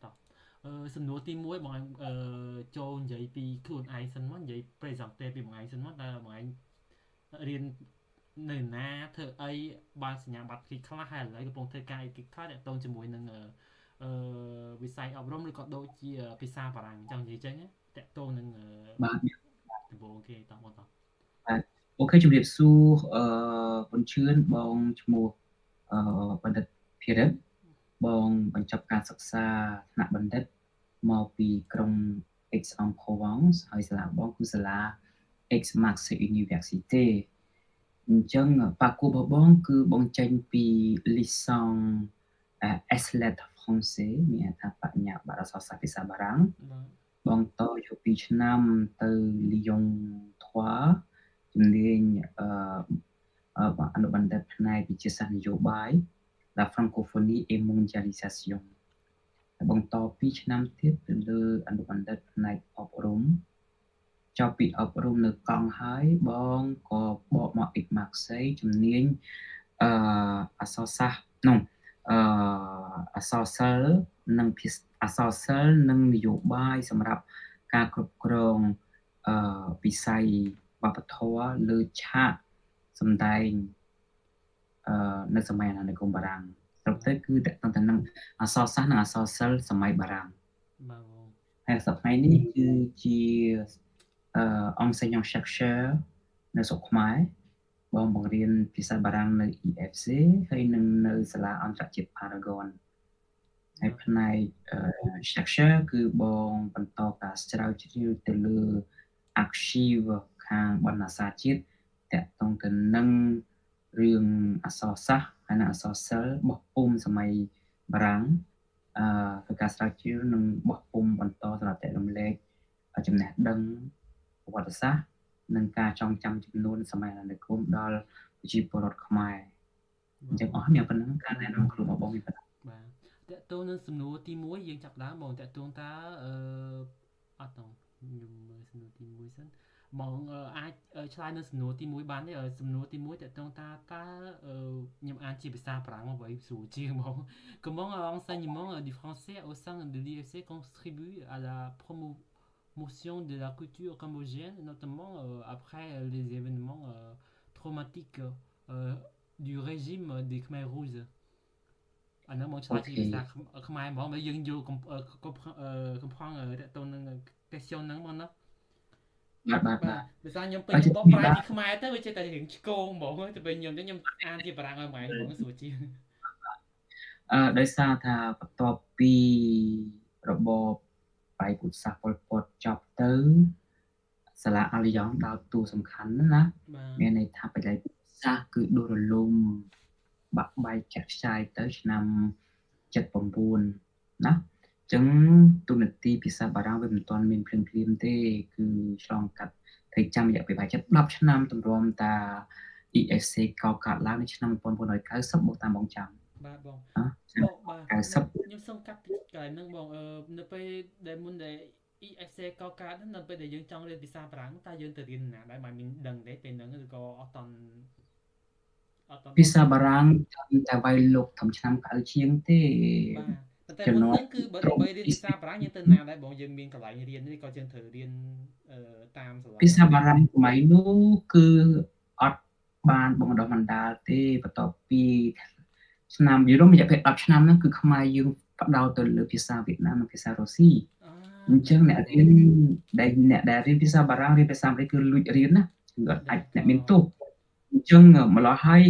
តោះសំណួរទី1បងឯងចូលនិយាយពីខ្លួនឯងសិនមកនិយាយ presenter ពីបងឯងសិនមកតើបងឯងរៀននៅណាធ្វើអីបានសញ្ញាបត្រពីខ្លះហើយឥឡូវកំពុងធ្វើការអីពីខ្លះតាក់ទងជាមួយនឹងវិស័យអប់រំឬក៏ដូចជាភាសាបារាំងចង់និយាយចឹងណាតាក់ទងនឹងបាទដំបូងគេតោះបងតោះបាទអូខេជំរាបសួរបុនឈឿនបងឈ្មោះបណ្ឌិតភិរិទ្ធបងបញ្ចប់ការសិក្សាថ្នាក់បណ្ឌិតមកពីក្រុង Aix-en-Provence ហើយសាលាបងគឺសាលា Aix-Marseille Université អញ្ចឹងបាគូរបស់បងគឺបងចេញពី licence S lettres français មានអត្ថបញ្ញាបត្រអក្សរសាស្ត្រភាសាបារាំងបងតយក2ឆ្នាំទៅ Lyon 3ជំនាញអនុបណ្ឌិតផ្នែកវិទ្យាសាស្ត្រនយោបាយ La francophonie et mondialisation ហើយបងត2ឆ្នាំទៀតទៅលើអនុបណ្ឌិតផ្នែកអប់រំចប់ពីអប់រំនៅកង់ហើយបងក៏បកមក Aix-Marseille ជំនាញអក្សរសាស្ត្រអក្សរសិល្ប៍និងអក្សរសិល្ប៍និងនយោបាយសម្រាប់ការគ្រប់គ្រងវិស័យវប្បធម៌លើឆាកសម្ដែងនៅសម័យអាណានិគមបារាំងស្រុកទៅគឺតកតទៅនឹងអក្សរសាស្ត្រនិងអក្សរសិល្ប៍សម័យបារាំងបាទបងហើយសប្តាហ៍នេះគឺជា enseignant chercheur នៅស្រុកខ្មែរបងបង្រៀនភាសាបារាំងនៅ EFC ហើយនឹងនៅសាលាអន្តរជាតិ Paragon ហើយផ្នែក chercheur គឺបងបន្តការស្រាវជ្រាវទៅលើ archive ខាងបណ្ណាសាជាតិតាក់ទងទៅនឹងរឿងអក្សរសាស្ត្រហើយនិងអក្សរសិល្ប៍បោះពុម្ពសម័យបារាំងធ្វើការស្រាវជ្រាវនិងបោះពុម្ពបន្តសម្រាប់ចែករំលែកចំណេះដឹងប្រវត្តិសាស្ត្រនិងការចងចាំចំនួនសម័យអាណានិគមដល់ប្រជាពលរដ្ឋខ្មែរអញ្ចឹងអស់មានប៉ុណ្ណឹងការណែនាំខ្លួនរបស់បងមានប៉ុណ្ណឹងបាទតើតើនឹងសំណួរទី1យើងចាប់ដើមបងតើតើតើអត់តខ្ញុំមើលសំណួរទី1សិនបងអាចឆ្លើយនៅសំណួរទី1បានទេសំណួរទី1តើតើខ្ញុំអានជាភាសាបារាំងមកបើស្រួលជាងហ្មង Comment l'enseignement du français au sein de l'IFC contribue à la promotion de la culture cambodgienne, notamment après les événements traumatiques du régime des Khmer Rouges អានោះមកឆ្លើយជាភាសាខ្មែរហ្មងបើយើងយល់កំផង់តទៅនឹង question ហ្នឹងមកណាបាទភាសាខ្ញុំពេញបកប្រែពីខ្មែរទៅវាចេះតែរឿងឆ្កងហ្មងទៅពេលខ្ញុំអានជាបារាំងឲ្យម៉ែហ្មងស្រួលជាងដោយសារថាបន្ទាប់ពីរបបបែកពុទ្ធសាសន៍ប៉ុលពតចប់ទៅសាលាអាលីយ៉ង់ដើរតួសំខាន់ណាមានន័យថាបច្ចេកវិទ្យាសាស្ត្រគឺដួលរលំបាក់បែកចាក់ខ្ចាយទៅឆ្នាំ79ណាអញ្ចឹងទូនាទីភាសាបារាំងវាមិនទាន់មានភ្លាមទេគឺឆ្លងកាត់ធ្វើចាំរយៈពេលប្រហែល10ឆ្នាំទម្រាំតា EFC កកើតឡើងនៅឆ្នាំ1990មកតាមបងចាំបាទបងបាទ90ខ្ញុំសូមកាត់កន្លែងហ្នឹងបងនៅពេលដែលមុនដែល EFC កកើតហ្នឹងនៅពេលដែលយើងចង់រៀនភាសាបារាំងតើយើងទៅរៀនណាដែរមិនមានដឹងទេពេលហ្នឹងឬក៏អត់តន់ភាសាបារាំងតែវាយលុកធំឆ្នាំ90ជាងទេបាទតែមុនហ្នឹងគឺបើរៀនភាសាបារាំងយើងទៅណាដែរបងយើងមានកន្លែងរៀននេះក៏យើងត្រូវរៀនតាមសាលាភាសាបារាំងសម័យនោះគឺអត់បានបងដុះបណ្ដាលទេបន្ទាប់ពីឆ្នាំយូររយៈពេល10ឆ្នាំហ្នឹងគឺខ្មែរយើងបដោតទៅលើភាសាវៀតណាមនិងភាសារុស្ស៊ីអញ្ចឹងអ្នកដែលរៀនភាសាបារាំងរៀនភាសាអាមេរិកគឺលួចរៀនណាគឺអត់អាចអ្នកមានទោសអញ្ចឹងម្ល៉េះហើយ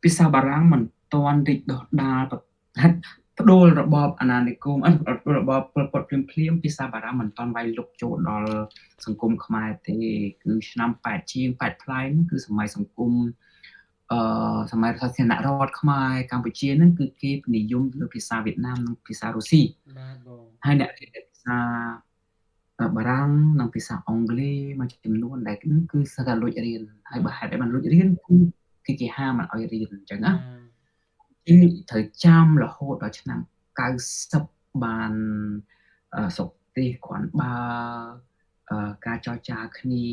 ភាសាបារាំងមិនទាន់រីកដុះដាលផ្ដួលរបបអាណានិគមរបបប៉ុលពតភ្លាមភាសាបារាំងមិនទាន់វាយលុកចូលដល់សង្គមខ្មែរទេគឺឆ្នាំ80ជាង80ផ្លែងគឺសម័យសង្គមសម័យរដ្ឋាភិបាលរដ្ឋខ្មែរកម្ពុជាហ្នឹងគឺគេនិយមលើភាសាវៀតណាមនិងភាសារុស្ស៊ីបាទបងហើយអ្នករៀនភាសាបារាំងនិងភាសាអង់គ្លេសមួយចំនួនដែលគឺសិតតែលួចរៀនហើយបើហេតុអីបានលួចរៀនគឺគេហាមមិនឲ្យរៀនអញ្ចឹងណាត្រូវចាំរហូតដល់ឆ្នាំ90បានសុខទេសគ្រាន់បើការចរចាគ្នា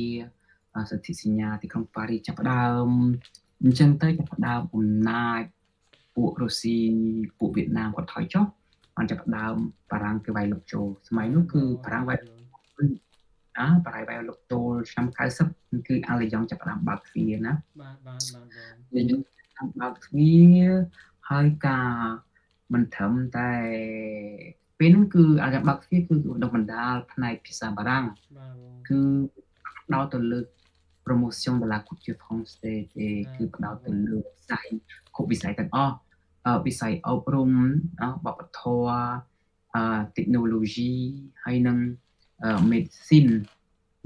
សន្ធិសញ្ញាទីក្រុងប៉ារីសចាប់ផ្ដើមអញ្ចឹងទៅចាប់ផ្ដើមអំណាចពួករុស្ស៊ីពួកវៀតណាមគាត់ថយចុះ បានចាប់ផ្ដើមបារាំងគេវាយលុកចូលសម័យ បាទ នោះ ប គឺ ង បារាំង អូ វាយ ខេ យល់ បារាំងវាយលុកចូលឆ្នាំ 90 គឺ អាឡឺយ៉ង់ចាប់ផ្ដើមបើកទ្វារណា បាទ បាទ បង អាឡឺយ៉ង់ចាប់ផ្ដើមបើកទ្វារ ហើយការមិនត្រឹមតែ ពេលនោះគឺអាឡឺយ៉ង់បើកទ្វារ គឺបណ្តុះបណ្ដាលផ្នែកភាសាបារាំង បាទបង គឺផ្ដោតទៅលើ promotion de la culture française ទេ បាទ គឺផ្ដោត ប ទៅ ង លើវិស័យ គ្រប់វិស័យទាំងអស់ វិស័យអប់រំ វប្បធម៌ technology ហើយនិង medicine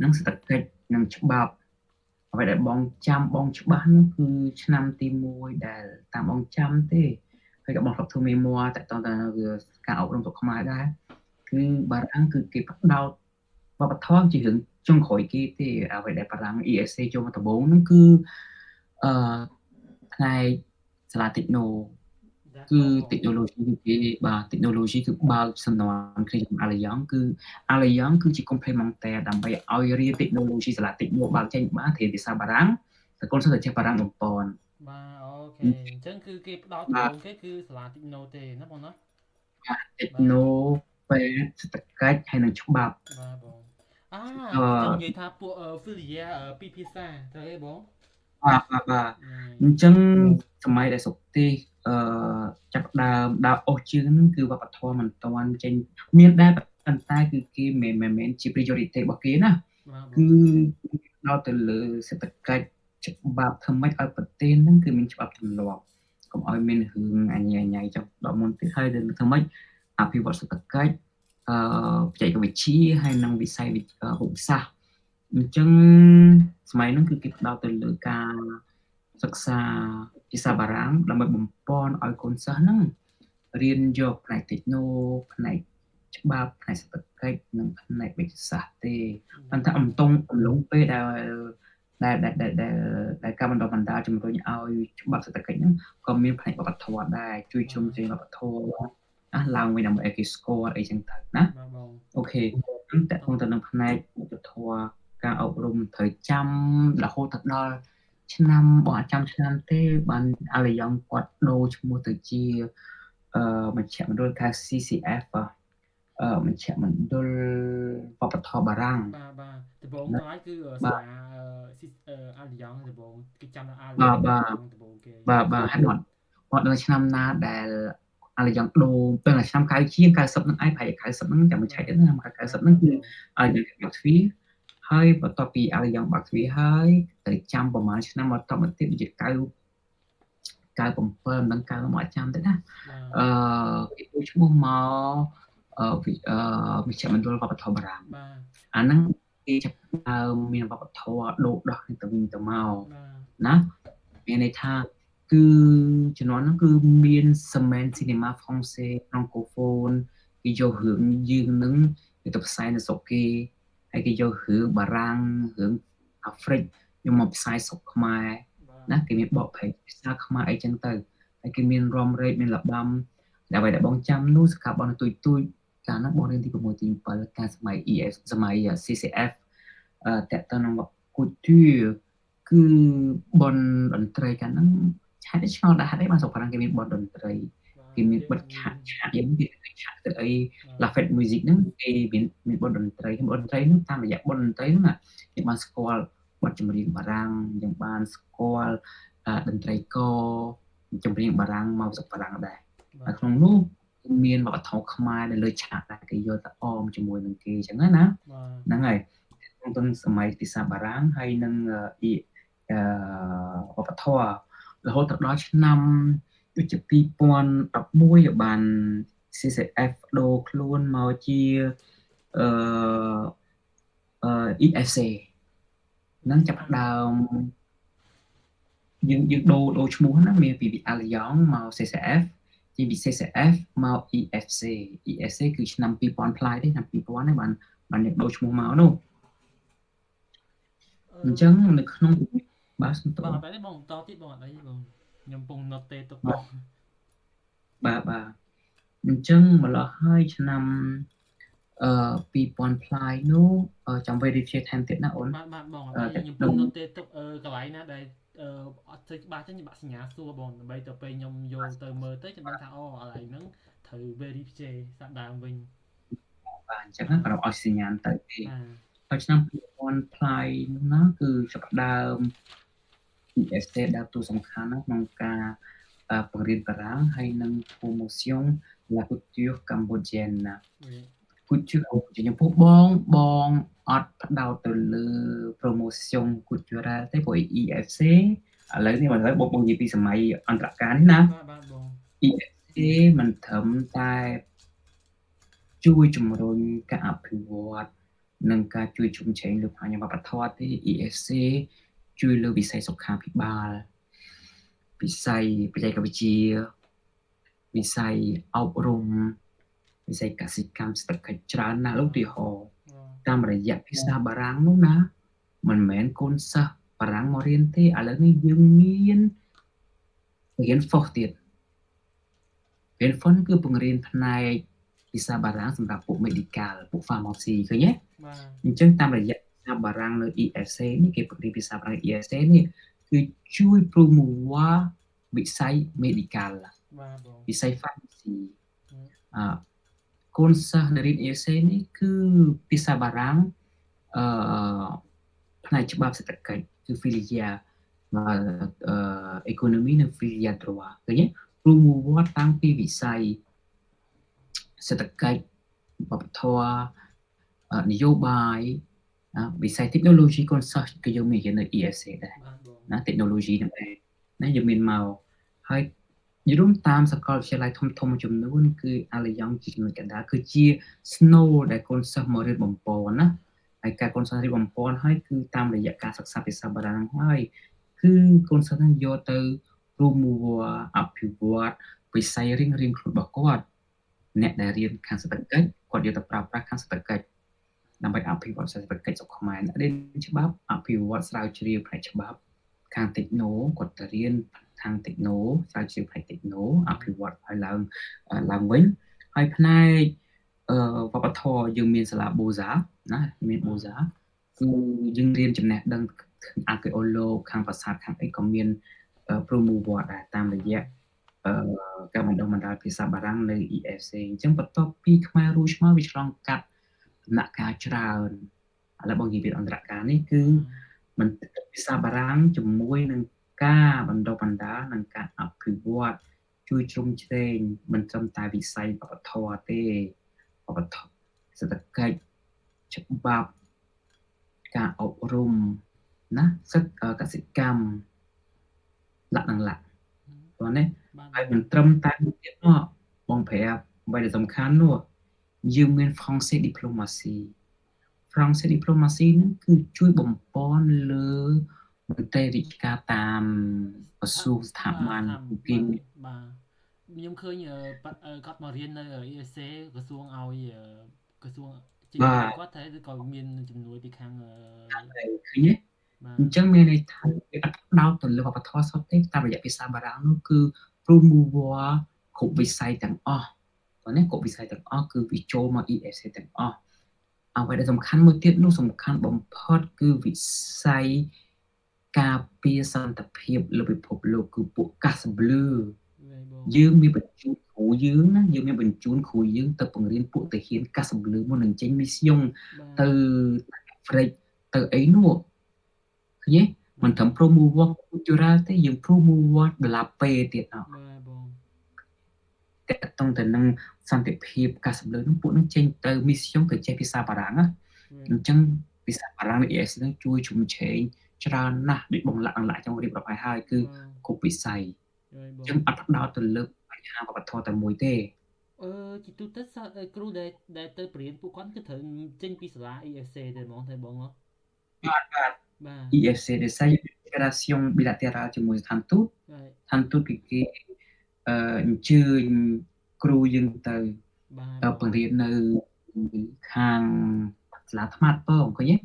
និងសេដ្ឋកិច្ច និងច្បាប់ អ្វីដែលបងចាំបងច្បាស់នោះគឺឆ្នាំទី 1 ដែលតាមបងចាំទេ ហើយក៏បងធ្លាប់ធ្វើ mémoire ទាក់ទងទៅនឹងការអប់រំស្រុកខ្មែរដែរ គឺបារាំងគឺគេផ្ដោតវប្បធម៌ជារឿងចុងក្រោយគេទេ អ្វីដែលបារាំង ESC ចូលមកដំបូងនោះគឺ ផ្នែកសាលា Techno គឺ technology គេ បាទ technology គឺបើកសំណន់គ្នាជាមួយអាឡឺយ៉ង់ គឺអាឡឺយ៉ង់គឺជា complémentaire ដើម្បីឲ្យរៀន technology សាលា Techno បើកចេញបានរៀនភាសាបារាំង តែគាត់សុទ្ធតែចេះបារាំងបំប៉ន បាទ អូខេ អញ្ចឹងគឺគេផ្ដោតដំបូងគេគឺសាលា Techno ទេណាបងណា? បាទ Techno ពេទ្យ សេដ្ឋកិច្ច ហើយនិងច្បាប់ បាទបង គឺចង់និយាយថាពួក filière ពីរភាសា ត្រូវទេបង? បាទ អញ្ចឹងសម័យដែលស្រុកទេស ចាប់ផ្ដើមដើរអូសជើងនោះ គឺវប្បធម៌មិនទាន់ចេញ មានដែរ ប៉ុន្តែគឺគេមិនមែនជា priority របស់គេណា បាទបង គឺផ្ដោតទៅលើសេដ្ឋកិច្ច ច្បាប់ ធ្វើម៉េចឲ្យប្រទេសហ្នឹងគឺមានច្បាប់ទម្លាប់ កុំឲ្យមានរឿងអញ្ញែ ចុះដល់មុនទៀត ហើយធ្វើម៉េចអភិវឌ្ឍសេដ្ឋកិច្ច បច្ចេកវិទ្យា ហើយនិងវិស័យភូមិសាស្ត្រ អញ្ចឹងសម័យនោះគឺគេផ្ដោតទៅលើការសិក្សាភាសាបារាំង ដើម្បីបំប៉នឲ្យកូនសិស្សហ្នឹងរៀនយកផ្នែក Techno ផ្នែកច្បាប់ ផ្នែកសេដ្ឋកិច្ច និងផ្នែកវេជ្ជសាស្ត្រទេ ប៉ុន្តែអំឡុងពេលដែលការបណ្តុះបណ្តាលជំរុញឲ្យច្បាប់សេដ្ឋកិច្ចហ្នឹង ក៏មានផ្នែកវប្បធម៌ដែរ ជួយជ្រោមជ្រែងវប្បធម៌ឡើងវិញដើម្បីឲ្យគេស្គាល់អីចឹងទៅណា បាទបង អូខេ ទាក់ទងទៅនឹងផ្នែកវប្បធម៌ ការអប់រំត្រូវចាំរហូតទៅដល់ឆ្នាំ បងអត់ចាំឆ្នាំទេ បានអាឡឺយ៉ង់គាត់ដូរឈ្មោះទៅជា មជ្ឈមណ្ឌល CCF មជ្ឈមណ្ឌលវប្បធម៌បារាំង បាទ ដំបូងឡើយគឺសាលា អាឡឺយ៉ង់ដំបូង គេចាំថាអាឡឺយ៉ង់ដំបូងគេ បាទ ហើយគាត់នៅឆ្នាំណាដែលអាឡឺយ៉ង់ដូរ ពេលឆ្នាំ ជាង 90 ហ្នឹងឯង ប្រហែលជា 90 ហ្នឹង ចាំមិនឆែកទេណា 90 ហ្នឹងគឺអាឡឺយ៉ង់បើកទ្វារ ហើយបន្ទាប់ពីអាឡឺយ៉ង់បើកទ្វារហើយ ត្រូវចាំប្រហែលឆ្នាំបន្តមកទៀត ដូចជា 97 មិនដឹង 90 មកអត់ចាំទេណា គេដូរឈ្មោះមក មជ្ឈមណ្ឌលវប្បធម៌បារាំង អាហ្នឹងគេចាប់ផ្ដើមមានវប្បធម៌ដូរដោះទៅវិញទៅមកណា មានន័យថា គឺជំនាន់ហ្នឹងគឺមាន Semaine Cinéma Français Francophone គេយករឿងយើងហ្នឹងទៅផ្សាយនៅស្រុកគេ ហើយគេយករឿងបារាំង រឿងអាហ្វ្រិកយកមកផ្សាយស្រុកខ្មែរណា គេមានបកប្រែភាសាខ្មែរអីចឹងទៅ ហើយគេមានរាំរែក មានល្បំ អ្វីដែលបងចាំនោះ សកលបនទូចៗ កាលហ្នឹងបងរៀនទី 6 ទី 7 កាលសម័យ CCF ទាក់ទងនឹង Couture គឺបុណ្យតន្ត្រីកាលហ្នឹង ហេតុអីឆ្ងល់ដែរ ហេតុអីបានស្រុកបារាំងគេមានបុណ្យតន្ត្រី គេមានបិទឆាកយើងគេឆាកទៅអី La Fête Musique ហ្នឹងគេមានបុណ្យតន្ត្រី បុណ្យតន្ត្រីហ្នឹងតាមរយៈបុណ្យតន្ត្រីហ្នឹងយើងបានស្គាល់បទចម្រៀងបារាំង យើងបានស្គាល់តន្ត្រីករចម្រៀងបារាំងមកស្រុកបារាំងដែរ ហើយក្នុងនោះមានវប្បធម៌ខ្មែរនៅលើឆាកដែរ គេយកទៅអមជាមួយនឹងគេចឹងណា ហ្នឹងហើយ ក្នុងសម័យភាសាបារាំង ហើយនឹងវប្បធម៌ រហូតទៅដល់ឆ្នាំដូចជា 2011 បាន CCF ដូរខ្លួនមកជា EFC ហ្នឹងចាប់ផ្ដើម យើងដូរឈ្មោះណា មានពីអាឡឺយ៉ង់មក CCF ពី CCF មក EFC គឺឆ្នាំ 2000 ប្លាយទេ ឆ្នាំ 2000 ហ្នឹងបានយើងដូរឈ្មោះមកនោះ អញ្ចឹងនៅក្នុង បាទសុំទោស បងអត់ទេបង បន្តទៀតបងអត់អីទេបង ខ្ញុំកំពុង note ទេទុកបង បាទ អញ្ចឹងម្ល៉េះហើយឆ្នាំ 2000 ប្លាយនោះ ចាំ verify ថែមទៀតណាអូន បាទបងអត់អី ខ្ញុំកំពុង note ទេទុក កន្លែងណាដែលអត់សូវច្បាស់ទេខ្ញុំបាក់សញ្ញាសួរបង ដើម្បីទៅពេលខ្ញុំយកទៅមើលទៅខ្ញុំដឹងថា កន្លែងហ្នឹងថ ត្រូវ verify សាប់ដើមវិញ បាទអញ្ចឹងណាគាត់ឲ្យសញ្ញាណទៅទេ បាទ ហើយឆ្នាំ2000ផ្លាយនោះណាគឺចាប់ផ្ដើម ESC ដើរតួសំខាន់ណាស់ក្នុងការបង្រៀនបារាំងហើយនិង promotion la culture cambodgienne ណា culture ចំពោះបងអត់ផ្ដោតទៅលើ promotion cultural ទេព្រោះ EFC ឥឡូវនេះមកបងនិយាយពីសម័យអន្តរកាលនេះណា បាទបង EFC មិនត្រឹមតែជួយជំរុញការអភិវឌ្ឍនិងការជួយជំរុញលើផ្នែកវប្បធម៌ទេ EFC ជួយលើវិស័យសុខាភិបាលវិស័យបច្ចេកវិទ្យាវិស័យអប់រំវិស័យកសិកម្មសេដ្ឋកិច្ចច្រើនណាស់ឧទាហរណ៍តាមរយៈភាសាបារាំងនោះណាមិនមែនកូនសិស្សបារាំងមករៀនទេឥឡូវនេះយើងមានរៀន FOS ទៀតរៀន FOS គឺបង្រៀនផ្នែកភាសាបារាំងសម្រាប់ពួក medical ពួក pharmacy ឃើញទេបាទអញ្ចឹងតាមរយៈភាសាបារាំងនៅ ESC នេះគេបង្រៀនភាសាបារាំង ESC នេះគឺជួយ promote វិស័យ medical បាទបងវិស័យ pharmacy កូនសិស្សនៅរៀន ESC នេះគឺភាសាបារាំងផ្នែកច្បាប់សេដ្ឋកិច្ចគឺ filia economy និង filia droit ឃើញទេ promote តាំងពីវិស័យសេដ្ឋកិច្ចវប្បធម៌នយោបាយវិស័យ technology កូនសិស្សក៏យើងមានរៀននៅ ESC ដែរណា technology ហ្នឹងឯងណាយើងមានមកហើយយល់តាមសាកលវិទ្យាល័យធំៗមួយចំនួនគឺអាឡៃយ៉ង់ជាចំណុចកណ្ដាលគឺជា snow ដែលកូនសិស្សមករៀនបំពន់ណាហើយការកូនសិស្សរៀនបំពន់ហើយគឺតាមរយៈការសិក្សាភាសាបារាំងហើយគឺកូនសិស្សនឹងយកទៅ promote អភិវឌ្ឍវិស័យរៀងខ្លួនរបស់គាត់អ្នកដែលរៀនខាងសេដ្ឋកិច្ចគាត់យកទៅប្រើប្រាស់ខាងសេដ្ឋកិច្ចដើម្បីអភិវឌ្ឍសេដ្ឋកិច្ចស្រុកខ្មែររៀនច្បាប់អភិវឌ្ឍស្រាវជ្រាវផ្នែកច្បាប់ខាង techno គាត់ទៅរៀនខាង techno ស្រាវជ្រាវផ្នែក techno អភិវឌ្ឍឲ្យឡើងវិញហើយផ្នែកវប្បធម៌យើងមានសាលា Boza ណាមាន Boza គឺយើងរៀនចំណេះដឹងអាកេអូឡូខាងប្រាសាទខាងអីក៏មាន promote ដែរតាមរយៈការបណ្ដុះបណ្ដាលភាសាបារាំងនៅ EFC អញ្ចឹងបន្ទាប់ពីខ្មែររួចមកវាឆ្លងកាត់ដំណាក់កាលច្រើនឥឡូវបងនិយាយពីអន្តរកាលនេះគឺមិនភាសាបារាំងជាមួយនឹងការបណ្ដុះបណ្ដាលនិងការអភិវឌ្ឍជួយជ្រោមជ្រែងមិនត្រឹមតែវិស័យវប្បធម៌ទេវប្បធម៌សេដ្ឋកិច្ចច្បាប់ការអប់រំណាសិទ្ធិកសិកម្មលក្ខណៈបងណាហើយមិនត្រឹមតែទៀតនោះបងប្រាប់អ្វីដែលសំខាន់នោះយើងមាន Français diplomacy Français diplomacy ហ្នឹងគឺជួយបំពន់លើមន្ត្រីរាជការតាមក្រសួងស្ថាប័នគេបាទខ្ញុំឃើញគាត់មករៀននៅ ESC ក្រសួងឲ្យក្រសួងជាគាត់តែឬក៏មានជំនួយពីខាងឃើញទេអញ្ចឹងមានន័យថាវាអត់ដោតទៅលើវប្បធម៌សុទ្ធទេតាមរយៈភាសាបារាំងនោះគឺ promote គ្រប់វិស័យទាំងអស់បងណាគ្រប់វិស័យទាំងអស់គឺវាចូលមក ESC ទាំងអស់អ្វីដែលសំខាន់មួយទៀតនោះសំខាន់បំផុតគឺវិស័យការពារសន្តិភាពលើពិភពលោកគឺពួក Casse Bleue យើងមានបញ្ជូនគ្រូយើងណាយើងមានបញ្ជូនគ្រូយើងទៅបង្រៀនពួកទាហាន Casse Bleue មុននឹងចេញមីសយ៉ុងទៅអាហ្វ្រិកទៅអីនោះឃើញទេមិនត្រឹម promote cultural ទេយើង promote ដុល្លារពេទៀតអត់បាទបងតែតង់ទៅនឹងសន្តិភាព Casse Bleue នោះពួកនឹងចេញទៅមីសយ៉ុងទៅចេះភាសាបារាំងណាអញ្ចឹងភាសាបារាំង ES នឹងជួយជំរុញច្រើនណាស់ដូចបងលាក់ចង់រៀបរាប់ឲ្យហើយគឺគ្រប់វិស័យអញ្ចឹងអត់ផ្ដោតទៅលើបញ្ហាវប្បធម៌តែមួយទេជាទូទៅគ្រូដែលទៅបរៀនពួកគាត់គឺត្រូវចេញពីសាលា ESC ទេហ្មងតែបងបាទ ESC ដែលស្អី Integration Bilateral ជាមួយស្ថានទូតស្ថានទូតគេអញ្ជើញគ្រូយើងទៅបង្រៀននៅខាងសាលាថ្មបងឃើញទេ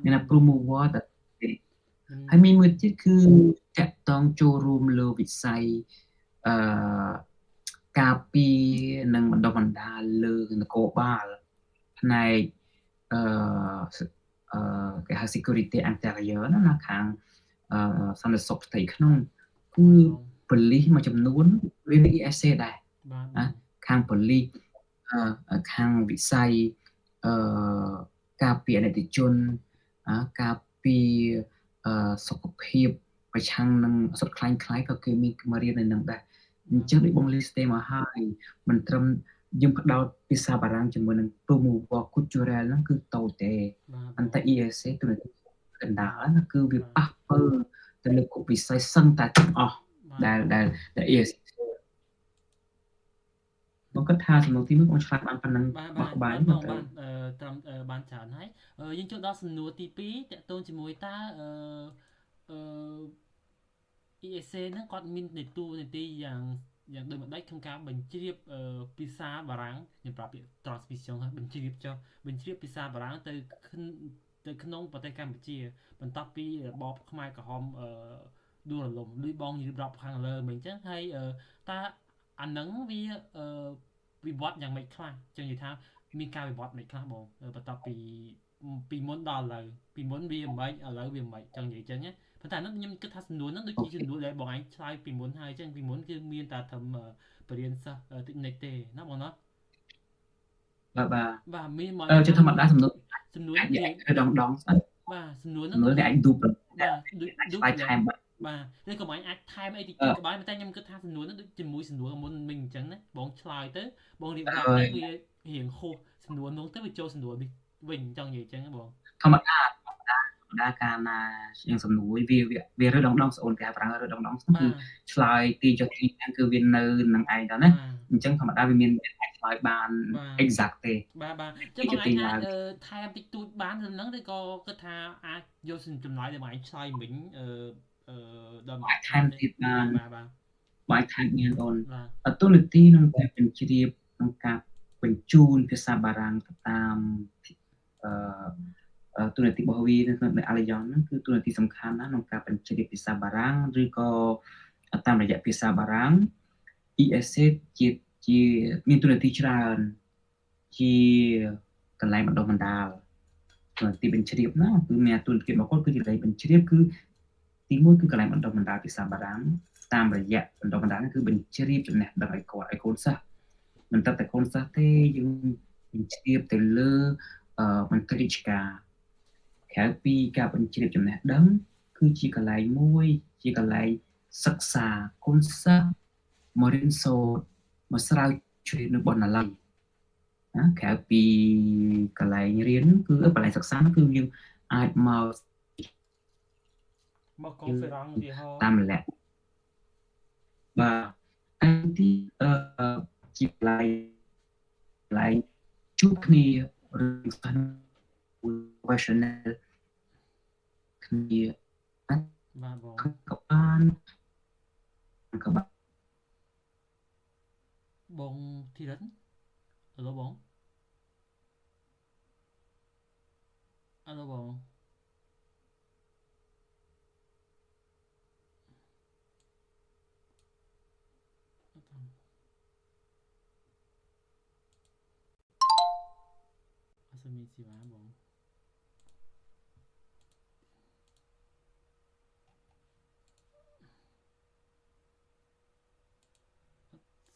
មាន promote តែហើយមានមួយទៀតគឺតាក់ទងចូលរួមលើវិស័យការពារនិងបណ្ដុះបណ្ដាលលើនគរបាលផ្នែកគេហៅ security interior ណាខាងសន្តិសុខផ្ទៃក្នុងគឺប៉ូលីសមួយចំនួនរៀន ESC ដែរណា ខាងប៉ូលីសខាងវិស័យការពារអនិច្ចជនការពារសុខភាពប្រឆាំងនឹងសុទ្ធខ្លាំងៗក៏គេមានមករៀននៅនឹងដែរអញ្ចឹងដូចបង list ទេមកហើយមិនត្រឹមយើងផ្ដោតភាសាបារាំងជាមួយនឹង promouvoir culturel ហ្នឹងគឺតូចទេប៉ុន្តែ ESA ទូនាទីកណ្ដាលគឺវាប៉ះពាល់ទៅលើគ្រប់វិស័យសឹងតែទាំងអស់ដែល ESA បងគិតថាសំណួរទី1បងឆ្លើយបានប៉ុណ្ណឹងមកក្បាយបងបានត្រឹមបានច្រើនហើយយើងចូលដល់សំណួរទី2តកតូនជាមួយតើESA ហ្នឹងគាត់មាននីតិយ៉ាងដូចម្ដេចក្នុងការបញ្ជ្រាបភាសាបារាំងខ្ញុំប្រាប់ពាក្យ transmission ហើយបញ្ជ្រាបភាសាបារាំងទៅក្នុងប្រទេសកម្ពុជាបន្ទាប់ពីរបបខ្មែរក្រហមដួលរលំដូចបងនិយាយប្រាប់ខាងលើមិញអញ្ចឹងហើយតើអាហ្នឹងវាវិវត្តយ៉ាងម៉េចខ្លះចឹងនិយាយថាមានការវិវត្តមិនខ្លះបងបន្ទាប់ពីមុនដល់ឥឡូវពីមុនវាមិនឥឡូវវាមិនចឹងនិយាយចឹងណាប៉ុន្តែហ្នឹងខ្ញុំគិតថាសំណួរហ្នឹងដូចជាសំណួរដែលបងឯងឆ្លើយពីមុនហើយចឹងពីមុនគឺមានតែត្រឹមបរិញ្ញាសិស្សតិចនិចទេណាបងណាបាទមានមកជាធម្មតាសំណួរនេះដងស្អិតបាទសំណួរហ្នឹងនេះអាចឌូបបាទឌូបថែមបាទនេះក៏មិនអាចថែមអីតិចក៏បានតែខ្ញុំគិតថាសំណួរហ្នឹងដូចជាមួយសំណួរមុនមិញអញ្ចឹងណាបងឆ្លើយទៅបងរៀបរាប់ទៅវារៀងហួសសំណួរនោះទៅវាចូលសំណួរនេះវិញចង់និយាយអញ្ចឹងបងធម្មតាកាលណាជាងសំណួរវារើដងស្អូនគេប្រើរើដងគឺឆ្លើយទីចុះទីហ្នឹងគឺវានៅនឹងឯងដល់ណាអញ្ចឹងធម្មតាវាមានអាចឆ្លើយបាន exact ទេបាទចឹងបងឯងអាចថែមតិចតួចបានហ្នឹងឬក៏គិតថាអាចយកចម្លើយដែលបងឯងឆ្លើយមិញដល់មកថែមទៀតបានបាទថែមមានអូនទូនាទីក្នុងការបញ្ជ្រាបក្នុងការបញ្ជូនភាសាបារាំងទៅតាមទូនាទីរបស់វានៅអាឡៃយ៉ងហ្នឹងគឺទូនាទីសំខាន់ណាស់ក្នុងការបញ្ជ្រាបភាសាបារាំងឬក៏តាមរយៈភាសាបារាំង ESA ជាមានទូនាទីច្រើនជាកន្លែងបណ្ដុះបណ្ដាលទូនាទីបញ្ជ្រាបណាគឺមានទូនាទីរបស់គាត់គឺជាកន្លែងបញ្ជ្រាបគឺទី1គឺកន្លែងបណ្ដុះបណ្ដាលភាសាបារាំងតាមរយៈបណ្ដុះបណ្ដាលគឺបញ្ជ្រាបចំណេះដឹងឲ្យកូនសិស្សមិនតែកូនសិស្សទេយើងបញ្ជ្រាបទៅលើមន្ត្រីរាជការក្រៅពីការបញ្ជ្រាបចំណេះដឹងគឺជាកន្លែងមួយជាកន្លែងសិក្សាកូនសិស្សមករៀនសូត្រមកស្រាវជ្រាវនៅបណ្ណាល័យណាក្រៅពីកន្លែងរៀនគឺកន្លែងសិក្សាគឺយើងអាចមកកូនហ្វេរ៉ង់ឧទាហរណ៍តាមលក្ខបាទទីជាកន្លែងជួបគ្នារឿងស្ថាន professional គ្នាបាទបងក៏បានបងធីរិនអឡូបងអឡូបងអសមីស៊ីវ៉ាបង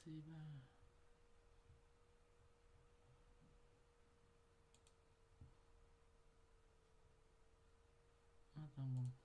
ស៊ីវ៉ាអត់បង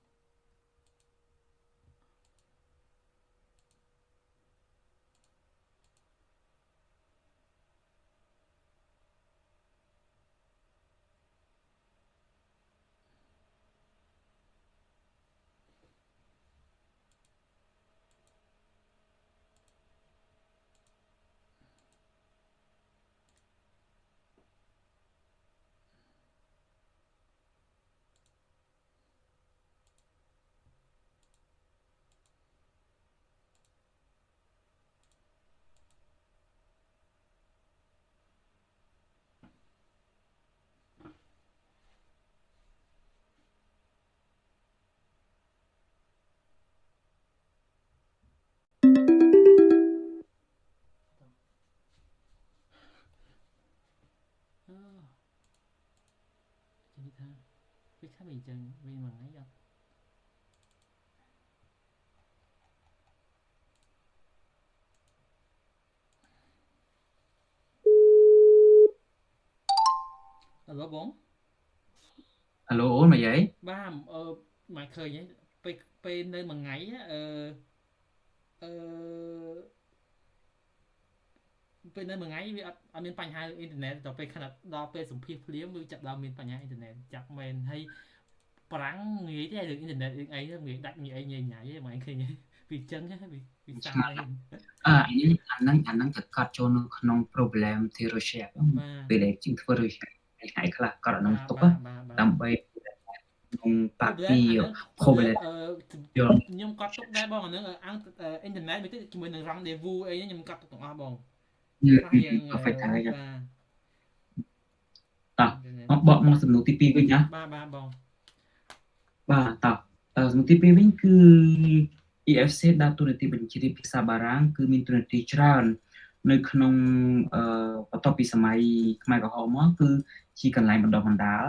និយាយថាវាខំអីចឹងវិញមួយថ្ងៃអត់ Haloបង Alo ổn mà vậy? បាទមកឃើញពេលនៅមួយថ្ងៃអឺពេលនៅមួយថ្ងៃវាអត់មានបញ្ហាអ៊ីនធឺណិតដល់ពេលខណៈដល់ពេលសម្ភាសភ្លាមវាចាប់ដល់មានបញ្ហាអ៊ីនធឺណិតចាប់មែនហើយប្រាំងងាយទេរឿងអ៊ីនធឺណិតរឿងអីងាយដាច់ងាយញ៉ៃញ៉ៃទេមកឃើញវាចឹងវាសាំងឯង អាហ្នឹងទៅកត់ចូលនៅក្នុង problem theory share បាពេលទដែលជាងធ្វើ research ថ្ងៃខ្លះគាត់អាហ្នឹងទុកបាទដើម្បីក្នុងបាក់ problem ពី អាហ្នឹង problem problem យល់ ខ្ញុំកត់ទុកដែរបងអាហ្នឹងអង្គអ៊ីនធឺណិតមួយទៀតជាមួយនឹង rendezvous អីខ្ញុំកត់ទុកទាំងអស់បងខ្លះយើង perfect ហើយ បាទ តោះមកបកមកសំណួរទី2វិញណា បាទបង បាទតោះសំណួរទី2វិញគឺ EFC ដើរតួនាទីបញ្ជាភាសាបារាំងគឺមានតួនាទីច្រើននៅក្នុងបន្ទាប់ពីសម័យខ្មែរក្រហមមកគឺជាកន្លែងបណ្ដុះបណ្ដាល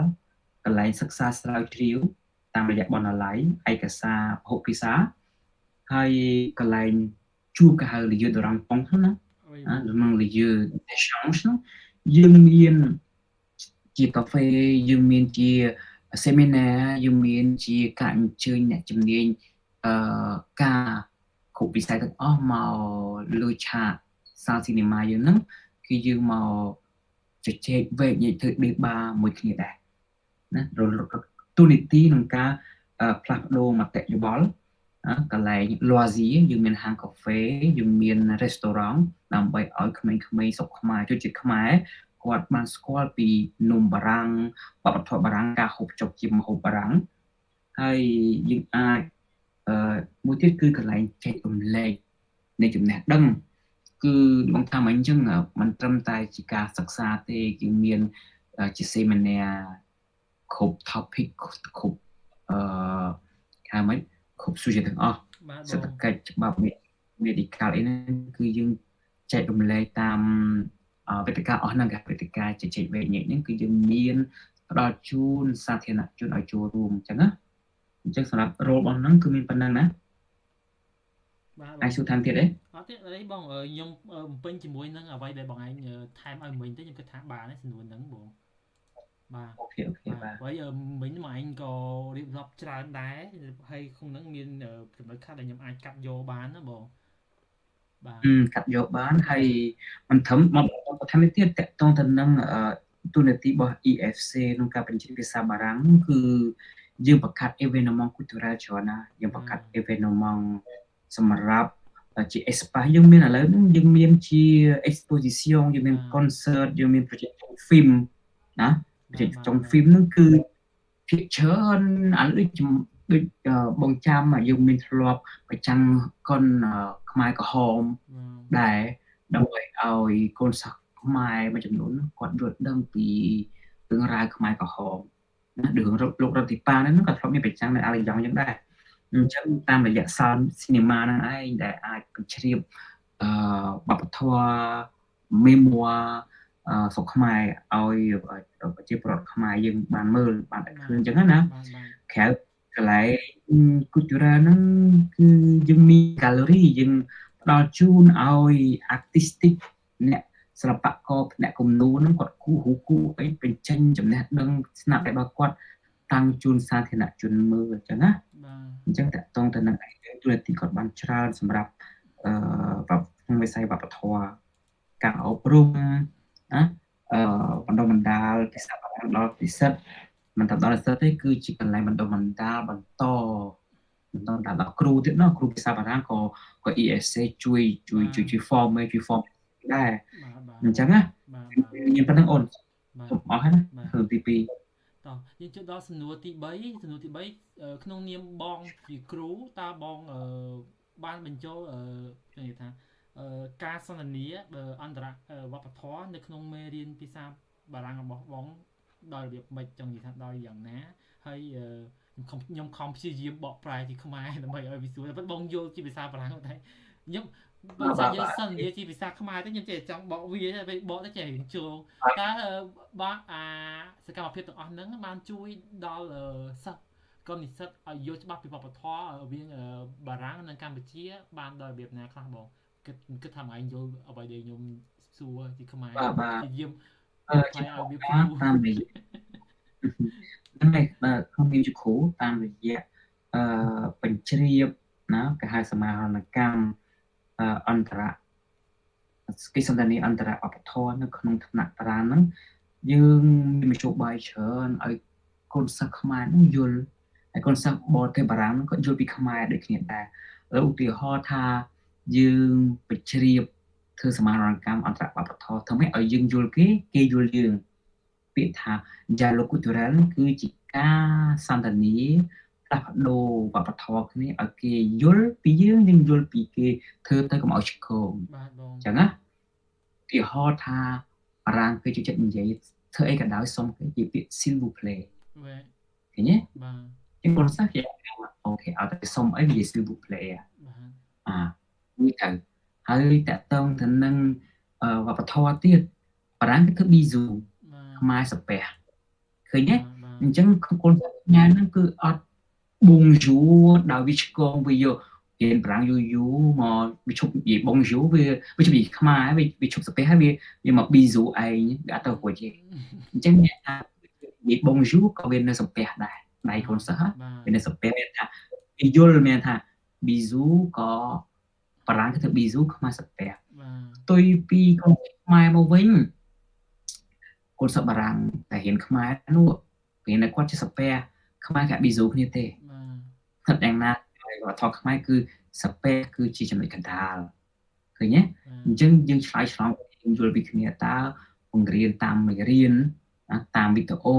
កន្លែងសិក្សាស្រាវជ្រាវតាមរយៈបណ្ណាល័យឯកសារពហុភាសាហើយកន្លែងជួបគេហៅ lieu de rencontre ណាក្នុង lieu d'échange នោះយើងមានជាកាហ្វេយើងមានជា seminar យើងមានជាការអញ្ជើញអ្នកជំនាញការគ្រប់វិស័យទាំងអស់មកលើឆាកសាលស៊ីនេម៉ាយើងហ្នឹងគឺយើងមកជជែកវែកញែកធ្វើ debate មួយគ្នាដែរណាទូនីតិក្នុងការផ្លាស់ប្ដូរមតិយោបល់កន្លែង loisir យើងមានហាងកាហ្វេយើងមាន restaurant ដើម្បីឲ្យក្មេងៗស្រុកខ្មែរជនជាតិខ្មែរគាត់បានស្គាល់ពីនំបារាំងវប្បធម៌បារាំងការហូបចុកជាម្ហូបបារាំងហើយយើងអាចមួយទៀតគឺកន្លែងចែករំលែកនៃចំណេះដឹងគឺបងថាអញ្ចឹងមិនត្រឹមតែជាការសិក្សាទេគឺមានជា seminar គ្រប់ topic គ្រប់ថាម៉េចគ្រប់ subject ទាំងអស់សេដ្ឋកិច្ចច្បាប់ medical អីហ្នឹងគឺយើងចែករំលែកតាមវេទិកាអស់ហ្នឹងគេវេទិកាជជែកវែកញែកហ្នឹងគឺយើងមានផ្ដល់ជូនសាធារណជនឲ្យចូលរួមអញ្ចឹងណាអញ្ចឹងសម្រាប់ role របស់ហ្នឹងគឺមានប៉ុណ្ណឹងណាបាទអាចសួរថែមទៀតទេអត់ទេអីបងខ្ញុំបំពេញជាមួយនឹងអ្វីដែលបងឯងថែមឲ្យមិញទៅខ្ញុំគិតថាបានហើយសំណួរហ្នឹងបងបាទអូខេបាទហើយមិញមកឯងក៏រៀបរាប់ច្រើនដែរហើយក្នុងហ្នឹងមានចំណុចខ្លះដែលខ្ញុំអាចកាត់យកបានណាបងបាទកាត់យកបានហើយមិនត្រឹមមកបន្ថែមទៀតតកតងទៅនឹងទូនាទីរបស់ EFC ក្នុងការបញ្ជាភាសាបារាំងគឺយើងបង្កើត événement culturel ច្រើនណាយើងបង្កើត événement សម្រាប់ជា espace យើងមានឥឡូវហ្នឹងយើងមានជា exposition យើងមាន concert យើងមាន project film ណា project ចុង film ហ្នឹងគឺភាគច្រើនឥឡូវដូចបងចាំយើងមានធ្លាប់ប្រចាំកុនខ្មែរក្រហមដែរដើម្បីឲ្យកូនសិស្សខ្មែរមួយចំនួនគាត់យល់ដឹងពីរឿងរ៉ាវខ្មែរក្រហមណារឿងលោករតិប៉ាហ្នឹងក៏ធ្លាប់មានប្រចាំនៅអាឡៃយ៉ង់យ៉ាងដែរអញ្ចឹងតាមរយៈសាលស៊ីនេម៉ាហ្នឹងឯងដែលអាចបញ្ជ្រាបវប្បធម៌មេម័រស្រុកខ្មែរឲ្យប្រជាពលរដ្ឋខ្មែរយើងបានមើលបានឃើញអញ្ចឹងណាក្រៅកន្លែង cultural ហ្នឹងគឺយើងមាន gallery យើងផ្ដល់ជូនឲ្យ artistic អ្នកសិល្បករអ្នកគំនូរហ្នឹងគាត់គូអីបញ្ចេញចំណេះដឹងស្នាដៃរបស់គាត់តាំងជូនសាធារណជនមើលអញ្ចឹងណាអញ្ចឹងតកតងទៅនឹងទូនាទីគាត់បានច្រើនសម្រាប់ក្នុងវិស័យវប្បធម៌ការអប់រំណាបណ្ដុះបណ្ដាលភាសាបារាំងដល់ពិសិដ្ឋមិនតែដល់ពិសិដ្ឋទេគឺជាកន្លែងបណ្ដុះបណ្ដាលបន្តដល់គ្រូទៀតណាគ្រូភាសាបារាំងក៏ ESC ជួយ form ដែរអញ្ចឹងណាមានប៉ុណ្្នឹងអូនអស់ហើយណាគឺទី2តោះយើងចូលដល់សំណួរទី3ក្នុងនាមបងជាគ្រូតើបងបានបញ្ចូលនិយាយថាការសន្ទនាអន្តរវប្បធម៌នៅក្នុងមេរៀនភាសាបារាំងរបស់បងដោយរបៀបម៉េចចង់និយាយថាដោយយ៉ាងណាហើយខ្ញុំខំព្យាយាមបកប្រែជាខ្មែរដើម្បីឲ្យវាស្រួលតែបងយល់ជាភាសាបារាំងតែខ្ញុំបើនិយាយសន្ទនាជាភាសាខ្មែរទៅខ្ញុំចេះចង់បកវាទៅពេលបកទៅចេះចូលតើបងសកម្មភាពទាំងអស់ហ្នឹងបានជួយដល់សិស្សកុំនិស្សិតឲ្យយល់ច្បាស់ពីវប្បធម៌រវាងបារាំងនិងកម្ពុជាបានដោយរបៀបណាខ្លះបងគិតថាឯងយល់អ្វីដែលខ្ញុំសួរជាខ្មែរជាយាមផ្លាយឲ្យវាតាម ហ្នឹងហើយក្នុង musical តាមរយៈបញ្ជ្រាបណាគេហៅសមាហរណកម្មអន្តរកិច្ចសន្ទនាអន្តរវប្បធម៌នៅក្នុងថ្នាក់តារាងហ្នឹងយើងមានមធ្យោបាយច្រើនឲ្យកូនសិស្សខ្មែរហ្នឹងយល់ហើយកូនសិស្សបរទេសបារាំងហ្នឹងក៏យល់ពីខ្មែរដូចគ្នាដែរឧទាហរណ៍ថាយើងបញ្ជ្រាបធ្វើសមាហរណកម្មអន្តរវប្បធម៌ធ្វើម៉េចឲ្យយើងយល់គេយល់យើងពាក្យថា dialogue culturel គឺជាការសន្ទនាផ្លាស់ប្ដូរវប្បធម៌គ្នាឲ្យគេយល់ពីយើងយល់ពីគេធ្វើទៅកុំឲ្យឆ្គងបាទបងអញ្ចឹងណាឧទាហរណ៍ថាបារាំងគេចូលចិត្តនិយាយធ្វើអីក៏ដោយសុំគេនិយាយពាក្យ s'il vous plaît បាទឃើញទេបាទជាពលសាស្ត្រគេអូខេឲ្យតែសុំអីនិយាយ s'il vous plaît បាទនេះទៅហើយតកតងទៅនឹងវប្បធម៌ទៀតបារាំងគេធ្វើ bisou ខ្មែរសាពះឃើញទេអញ្ចឹងកូនញ៉ាំហ្នឹងគឺអត់ bonjour ដោយវាឆ្កងវាយករៀនបារាំងយូរមកវាឈប់និយាយ bonjour វាឈប់និយាយខ្មែរវាឈប់សាពះហើយវាមក bisou ឯងវាអត់ទៅរួចទេអញ្ចឹងអ្នកថានិយាយ bonjour ក៏វានៅសាពះដែរដៃកូនសិស្សវានៅសាពះមានថាវាយល់មានថា bisou ក៏បារាំងគេធ្វើ bisou ខ្មែរសាពះផ្ទុយពីកូនខ្មែរមកវិញកូនសិស្សបារាំងតែរៀនខ្មែរនោះរៀនតែគាត់ជាសាពះខ្មែរគេ bisou គ្នាទេបាទយ៉ាងណាវប្បធម៌ខ្មែរគឺសាពះគឺជាចំណុចកណ្ដាលឃើញទេអញ្ចឹងយើងឆ្លើយឆ្លងយើងយល់ពីគ្នាតើបង្រៀនតាមមេរៀនតាមវីដេអូ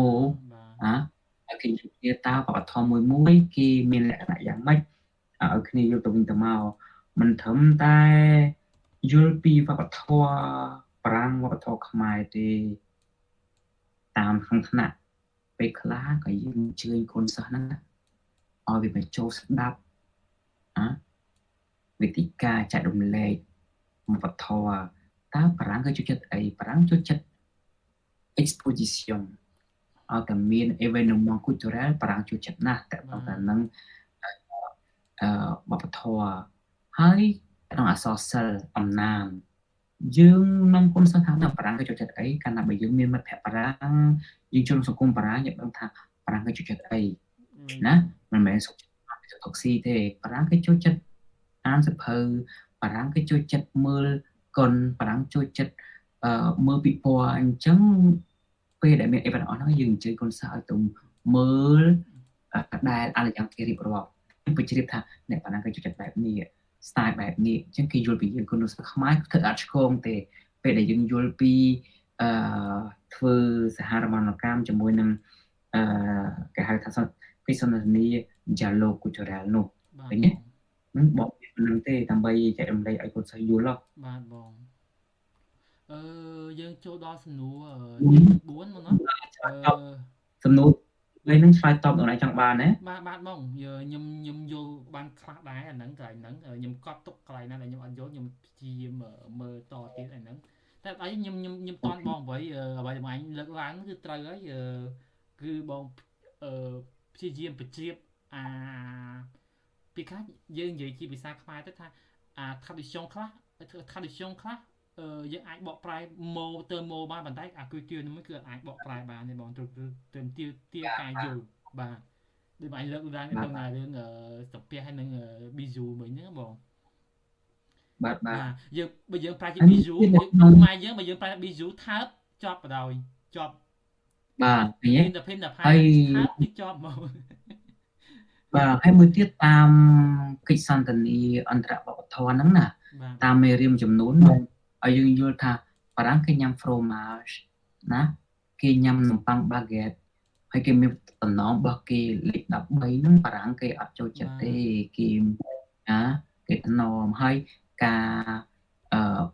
ហើយគេយល់គ្នាតើវប្បធម៌មួយគេមានលក្ខណៈយ៉ាងម៉េចឲ្យគ្នាយល់ទៅវិញទៅមកមិនត្រឹមតែយល់ពីវប្បធម៌បារាំងវប្បធម៌ខ្មែរទេតាមក្នុងថ្នាក់ពេលខ្លះក៏យើងអញ្ជើញកូនសិស្សហ្នឹងឲ្យវាមកចូលស្ដាប់វិធីការចែករំលែកវប្បធម៌តើបារាំងគេចូលចិត្តអីបារាំងចូលចិត្ត exposition ឲ្យតែមាន événement culturel បារាំងចូលចិត្តណាស់តែប៉ុន្តែនឹងវប្បធម៌ហើយក្នុងអក្សរសិល្ប៍អំណានយើងនាំគុណសិស្សថាបារាំងគេចូលចិត្តអីកាលណាបើយើងមានមិត្តភ័ក្តិបារាំងយើងចូលសង្គមបារាំងយើងដឹងថាបារាំងគេចូលចិត្តអីណាមិនមែនសុខចិត្តតុកស៊ីទេបារាំងគេចូលចិត្តអានសភៅបារាំងគេចូលចិត្តមើលកុនបារាំងចូលចិត្តមើលពិព័រណ៍អញ្ចឹងពេលដែលមានអីបណ្ដោះហ្នឹងយើងអញ្ជើញកូនសិស្សឲ្យទៅមើលដែលអរិយ៉ាងគេរៀបរាប់បញ្ជ្រាបថាអ្នកបារាំងគេចូលចិត្តបែបនេះស្ទាយបែបនេះអញ្ចឹងគេយល់ពីយើងគុណសិស្សខ្មែរធ្វើអត់ឆ្កងទេពេលដែលយើងយល់ពីធ្វើសហរមណកម្មជាមួយនឹងគេហៅថាកិច្ចសន្ទនា dialogue culturel នោះឃើញទេមិនបងនឹងទេដើម្បីចែករំលែកឲ្យកូនសិស្សយល់បាទបងយើងចូលដល់សំណួរ4មកណាសំណួរហ្នឹងឆ្លើយតបដល់ឯងចង់បានណាបាទបងខ្ញុំយល់បានខ្លះដែរអាហ្នឹងកន្លែងហ្នឹងខ្ញុំកត់ទុកកន្លែងណាដែលខ្ញុំអត់យល់ខ្ញុំព្យាយាមមើលតទៀតអាហ្នឹងតែអីខ្ញុំតន់បងអ្វីអ្វីដែលអញលើកឡើងគឺត្រូវហើយគឺបងព្យាយាមបញ្ជ្រាបពីខ្លះយើងនិយាយជាភាសាខ្មែរទៅថាtradition ខ្លះយើងអាចបកប្រែម៉ូទៅម៉ូបានប៉ុន្តែculture នោះគឺអាចបកប្រែបានទេបងត្រូវទាមការយល់បាទដូចបងលើកឡើងទៅណារឿងសាពះហើយនឹង bisou មិញហ្នឹងបងបាទយើងបើយើងប្រែជា bisou ខ្មែរយើងបើយើងប្រែ bisou ថើបចប់បដ ாய் ចប់បាទមានតែភិនតែផាយថើបទីចប់មកបាទហើយមួយទៀតតាមកិច្ចសន្ទនាអន្តរវប្បធម៌ហ្នឹងណាតាមមេរៀនចំនួនឲ្យយើងយល់ថាបារាំងគេញ៉ាំ fromage ណាគេញ៉ាំនំប៉័ង baguette ហើយគេមានតំណងរបស់គេលេខ13ហ្នឹងបារាំងគេអត់ចូលចិត្តទេគេគេតំណងហើយការ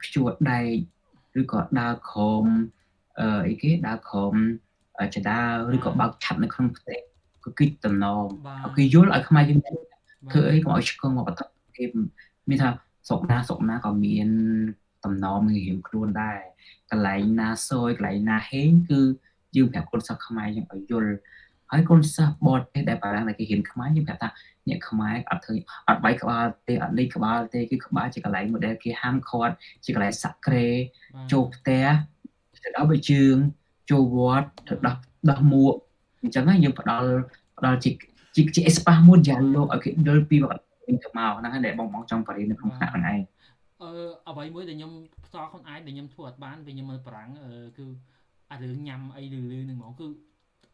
ភ្ជួរដែកឬក៏ដើរក្រោមអីគេដើរក្រោមចដាឬក៏បើកឆាប់នៅក្នុងផ្ទះក៏គិតតំណងគេយល់ឲ្យខ្មែរយើងធ្វើអីកុំឲ្យឆ្កងវប្បធម៌គេមានថាស្រុកណាក៏មានតំណងរៀងខ្លួនដែរកន្លែងណាសយកន្លែងណាហេងគឺយើងប្រាប់កូនសិស្សខ្មែរយើងឲ្យយល់ហើយកូនសិស្សបរទេសដែលបារាំងដែលគេរៀនខ្មែរយើងប្រាប់ថាអ្នកខ្មែរអត់ធ្វើអត់បែកក្បាលទេអត់លេខក្បាលទេគឺក្បាលជាកន្លែង model គេហាមឃាត់ជាកន្លែងសាក់ក្រេចូលផ្ទះទៅដល់បើជើងចូលវត្តទៅដោះមួក អញ្ចឹងយើងផ្ដល់ជា espace មួយយ៉ាងលោកឲ្យគេយល់ពីវប្បធម៌វិញទៅមកហ្នឹងហើយដែលបងចង់បរិញ្ញានៅក្នុងថ្នាក់ហ្នឹងឯង អ្វីមួយដែលខ្ញុំផ្ទាល់ខ្លួនឯងដែលខ្ញុំធ្វើអត់បានពេលខ្ញុំមើលបារាំងគឺអារឿងញ៉ាំអីលឺនឹងហ្មងគឺ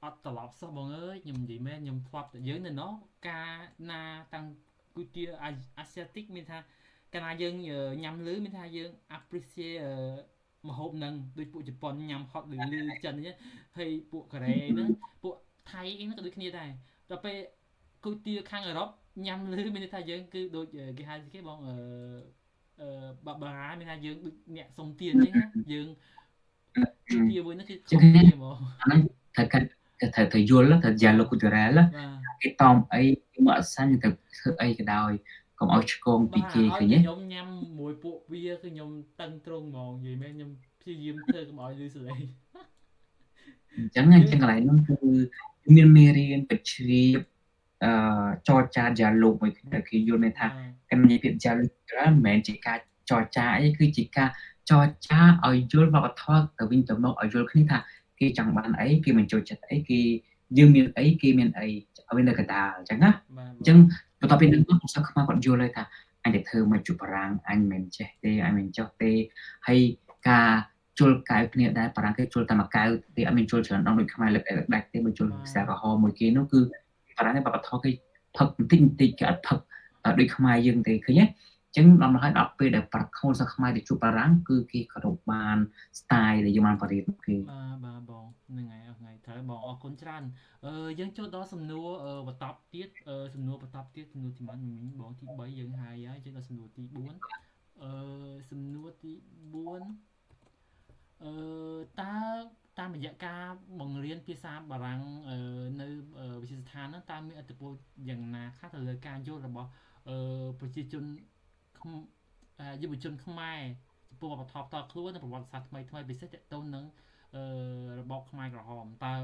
អត់ត្រឡប់សោះបងអើយខ្ញុំនិយាយមែនខ្ញុំធ្លាប់តែយើងនៅនោះការណាតាំងគុយទាអាស៊ីអាទិកមានថាកាលណាយើងញ៉ាំលឺមានថាយើង appreciate ម្ហូបនឹងដូចពួកជប៉ុនញ៉ាំហត់លឺចិនអញ្ចឹងហើយពួកកូរ៉េហ្នឹងពួកថៃអីហ្នឹងក៏ដូចគ្នាដែរដល់ពេលគុយទាខាងអឺរ៉ុបញ៉ាំលឺមានថាយើងគឺដូចគេហៅគេបងបារាមានថាយើងដូចអ្នកសុំទានអញ្ចឹងណាយើងគុយទាមួយហ្នឹងគឺខុសគ្នាហ្មងអាហ្នឹងត្រូវយល់ត្រូវ dialogue culturel គេតមអីគេមកអសាញ់ទៅធ្វើអីក៏ដោយកុំឲ្យឆ្គងពីគេឃើញទេខ្ញុំញ៉ាំមួយពួកវាគឺខ្ញុំតឹងត្រង់ហ្មងនិយាយមែនខ្ញុំព្យាយាមធ្វើកុំឲ្យលឺសលេងអញ្ចឹងកន្លែងហ្នឹងគឺមានមេរៀនបញ្ជ្រាបចរចា dialogue មួយគ្នាគេយល់មានថាការនិយាយពាក្យ dialogue មិនមែនជាការចរចាអីគឺជាការចរចាឲ្យយល់វប្បធម៌ទៅវិញទៅមកឲ្យយល់គ្នាថាគេចង់បានអីគេមិនចូលចិត្តអីគេយើងមានអីគេមានអីឲ្យនៅកណ្ដាលអញ្ចឹងណាអញ្ចឹងបន្ទាប់ពីនឹងគាត់សិស្សខ្មែរគាត់យល់ហើយថាអញទៅធ្វើមកជួបបារាំងអញមិនចេះទេអញមិនចោះទេហើយការជល់កៅគ្នាដែរបារាំងគេជល់តែមួយកៅទេអត់មានជល់ច្រើនដងដូចខ្មែរលើកដាច់ទេបើជល់ខ្សែក្រហមមួយគេនោះគឺបារាំងបបធគេផឹកបន្តិចគេអត់ផឹកដូចខ្មែរយើងទេឃើញទេចឹងដល់មកហើយដល់ពេលដែលប្រខូនសិស្សខ្មែរទៅជួបបារាំងគឺគេគោរពបាន style ដែលយើងបានបរិយាគេបាទបងហ្នឹងហើយថ្ងៃត្រូវបងអរគុណច្រើនយើងចូលដល់សំណួរបន្តទៀតសំណួរបន្តទៀតសំណួរទី1បងទី3យើងហើយយើងដល់សំណួរទី4សំណួរទី4តើតាមរយៈការបង្រៀនភាសាបារាំងនៅវិទ្យាស្ថានហ្នឹងតើមានឥទ្ធិពលយ៉ាងណាខ្លះទៅលើការយល់របស់ប្រជាជនយុវជនខ្មែរចំពោះវប្បធម៌ផ្ទាល់ខ្លួននិងប្រវត្តិសាស្ត្រថ្មីពិសេសទាក់ទងនឹងរបបខ្មែរក្រហមតើ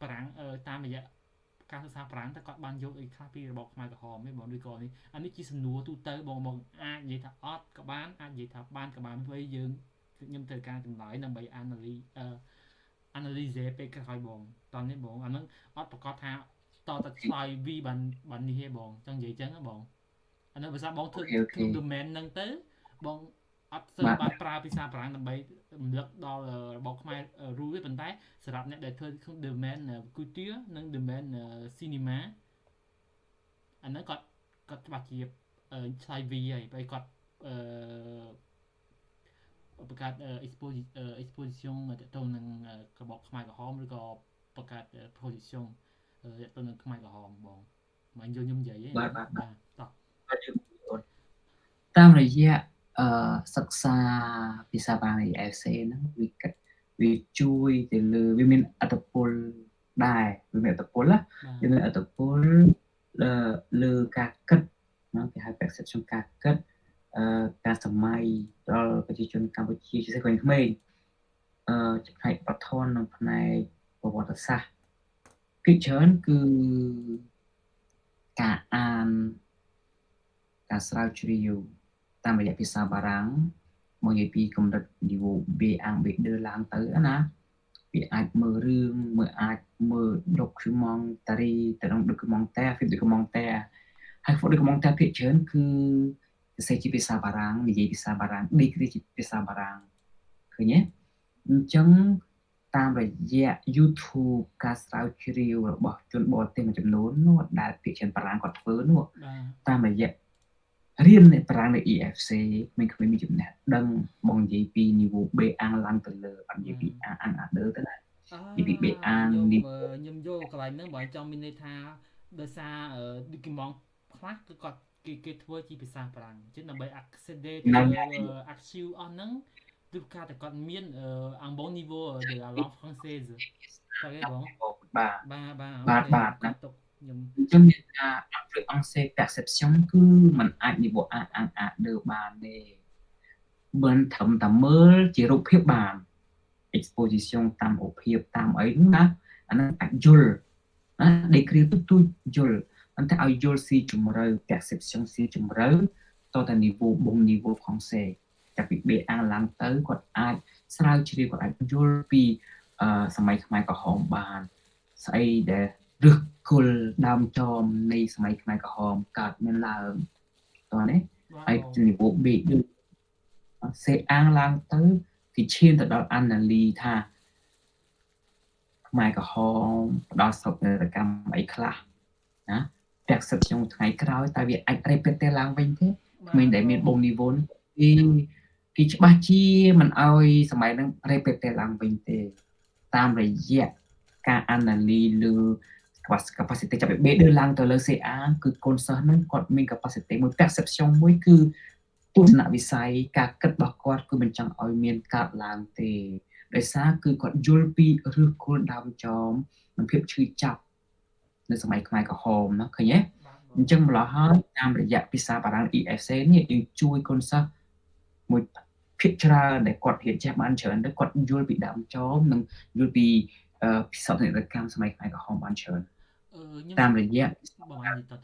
បារាំងតាមរយៈការសិក្សាបារាំងតើគាត់បានយល់អីខ្លះពីរបបខ្មែរក្រហមទេបងឬក៏នេះជាសំណួរទូទៅបងអាចនិយាយថាអត់ក៏បានអាចនិយាយថាបានក៏បានព្រោះយើងខ្ញុំត្រូវការចម្លើយដើម្បី analyze ពេលក្រោយបងតោះនេះបងអាហ្នឹងអត់ប្រកាសថាតតែឆ្លើយ V បាននេះទេបងចង់និយាយចឹងណាបងអានោះភាសាបងធ្វើក្នុង domain ហ្នឹងទៅបងអត់ស្ទើរបានប្រើភាសាបារាំងដើម្បីរំលឹកដល់របបខ្មែររូទេប៉ុន្តែសម្រាប់អ្នកដែលធ្វើក្នុង domain culture និង domain cinema អាហ្នឹងគាត់ច្បាស់ជាឆ្លើយ V ហើយពេលគាត់បង្កើត exposition ទៅទៅនឹងរបបខ្មែរក្រហមឬក៏បង្កើត position ទៅនឹងខ្មែរក្រហមបងមកយល់ខ្ញុំនិយាយបាទតោះតាមរយៈសិក្សាភាសាបារាំង EFC ហ្នឹងវាជួយទៅលើវាមានអត្តពលដែរវាមានអត្តពលណាវាមានអត្តពលលើការគិតណាគេហៅ perception ការគិតការសម័យដល់ប្រជាជនកម្ពុជាជាក្មេងៗផ្នែកបឋមនិងផ្នែកប្រវត្តិសាស្ត្រពីច្រើនគឺការអានការស្រាវជ្រាវតាមរយៈភាសាបារាំងមកនិយាយពីកម្រិត niveau B1 B2 ឡើងទៅណាវាអាចមើលរឿងអាចមើល documentary ទៅក្នុង documentaire ហ្វីម documentaire ហើយ documentaire ភាគច្រើនគឺសរសេរជាភាសាបារាំងនិយាយភាសាបារាំង degree ជាភាសាបារាំងឃើញទេអញ្ចឹងតាមរយៈ YouTube ការស្រាវជ្រាវរបស់ជនបរទេសមួយចំនួននោះដែលភាគច្រើនបារាំងគាត់ធ្វើនោះតាមរយៈរៀនបារាំងនៅ EFC ក្មេងៗមានចំណេះដឹងបងនិយាយពី niveau B1 ឡើងទៅលើអត់និយាយពី A1 A2 ទៅណានិយាយពី B1 ខ្ញុំយកកន្លែងហ្នឹងបើចង់មានន័យថាដោយសារ document ខ្លះគឺគាត់គេធ្វើជាភាសាបារាំងអញ្ចឹងដើម្បី access ទៅ archive អស់ហ្នឹងគឺការតែគាត់មានun bon niveau de la langue française តែគេបងបាទគាត់ទុកខ្ញុំអញ្ចឹងមានថាអង្គសេ perception គឺมันអាច niveau A1 A2 បានទេមិនត្រឹមតែមើលជារូបភាពបាន exposition តាមរូបភាពតាមអីហ្នឹងណាអាហ្នឹងអាចយល់ណា degree ទូចយល់ប៉ុន្តែឲ្យយល់ស៊ីជម្រៅ perception ស៊ីជម្រៅតតែ niveau បង niveau ផងសេจากពី B1 ឡើងទៅគាត់អាចស្រាវជ្រាវគាត់អាចយល់ពីសម័យខ្មែរក្រហមបាន ស្អីដែលឫសគល់ដើមចមនៃសម័យខ្មែរក្រហមកើតមានឡើងតោះណាហើយជំនាញ B ដូចសេអាងឡើងទៅគេឈានទៅដល់អាណាលីថាខ្មែរក្រហមផ្ដល់សោកនាដកម្មអីខ្លះណាពាក់សិទ្ធិក្នុងថ្ងៃក្រោយតែវាអាចរេពេតឡើងវិញទេគ្មានដែលមានបងនិវត្តន៍គេច្បាស់ជាមិនអោយសម័យហ្នឹងរេពេតឡើងវិញទេតាមរយៈការអាណាលីលើ capacity ចាប់ពី B đưaឡើងទៅលើ CA គឺកូនសិស្សហ្នឹងគាត់មាន capacity មួយ perception មួយគឺទស្សនវិស័យការគិតរបស់គាត់គឺមិនចង់ឲ្យមានកើតឡើងទេដោយសារគឺគាត់យល់ពីឫសគល់ដើមចមនិងភាពឈឺចាប់នៅសម័យខ្មែរក្រហមណាឃើញទេអញ្ចឹងម្ល៉េះហើយតាមរយៈភាសាបារាំង EFC នេះយើងជួយកូនសិស្សមួយភាគច្រើនដែលគាត់រៀនចេះបានច្រើនទៅគាត់យល់ពីដើមចមនិងយល់ពីពិសោធនកម្មសម័យខ្មែរក្រហមបានច្រើនតាមរយៈបងនិយាយតទៅ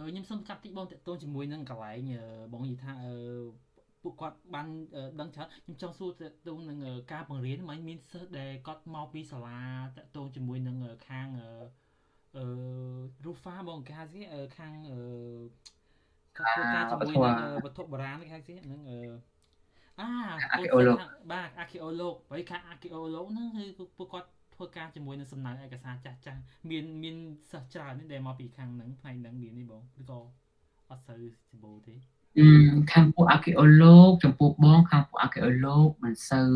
ខ្ញុំសូមកាត់តិចបងតទៅជាមួយនឹងកន្លែងបងនិយាយថាពួកគាត់បានដឹងច្រើនខ្ញុំចង់សួរតទៅនឹងការបង្រៀនមិនមានសិស្សដែលគាត់មកពីសាលាតទៅជាមួយនឹងខាងរូហ្វាបងគេហៅស្អីខាងគាត់ធ្វើការជាមួយនឹងវត្ថុបុរាណគេហៅស្អីនឹងបាទអាគីអូឡូហើយខាងអាគីអូឡូហ្នឹងគឺពួកគាត់ធ្វើការជាមួយនឹងសំណៅឯកសារចាស់មានសិស្សច្រើនដែលមកពីខាងហ្នឹងផ្នែកហ្នឹងមាននេះបងឬក៏អត់សូវសម្បូរទេខាងពួកអាគីអូឡូចំពោះបងខាងពួកអាគីអូឡូមិនសូវ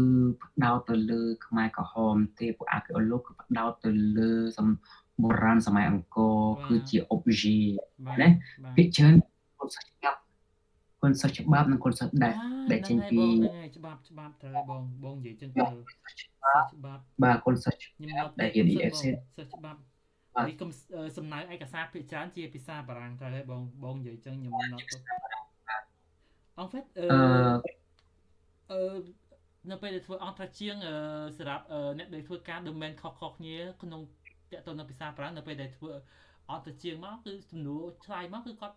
ផ្ដោតទៅលើខ្មែរក្រហមទេពួកអាគីអូឡូគឺផ្ដោតទៅលើបុរាណសម័យអង្គរគឺជា object ណាភាគច្រើនកូនសិស្សច្បាប់និងកូនសិស្សដែលចេញពីច្បាប់ត្រូវបងនិយាយចឹងទៅច្បាប់បាទកូនសិស្សដែលរៀន EFC សិស្សច្បាប់ហើយសំណៅឯកសារភាគច្រើនជាភាសាបារាំងត្រូវហើយបងនិយាយចឹងខ្ញុំណត់ទៅen fait នៅពេលដែលធ្វើអន្តរជាតិសម្រាប់អ្នកដែលធ្វើការ domain ខុសៗគ្នាក្នុងតទៅនៅភាសាបារាំងនៅពេលដែលធ្វើអន្តរជាតិមកគឺសំណួរឆ្លើយមកគឺគាត់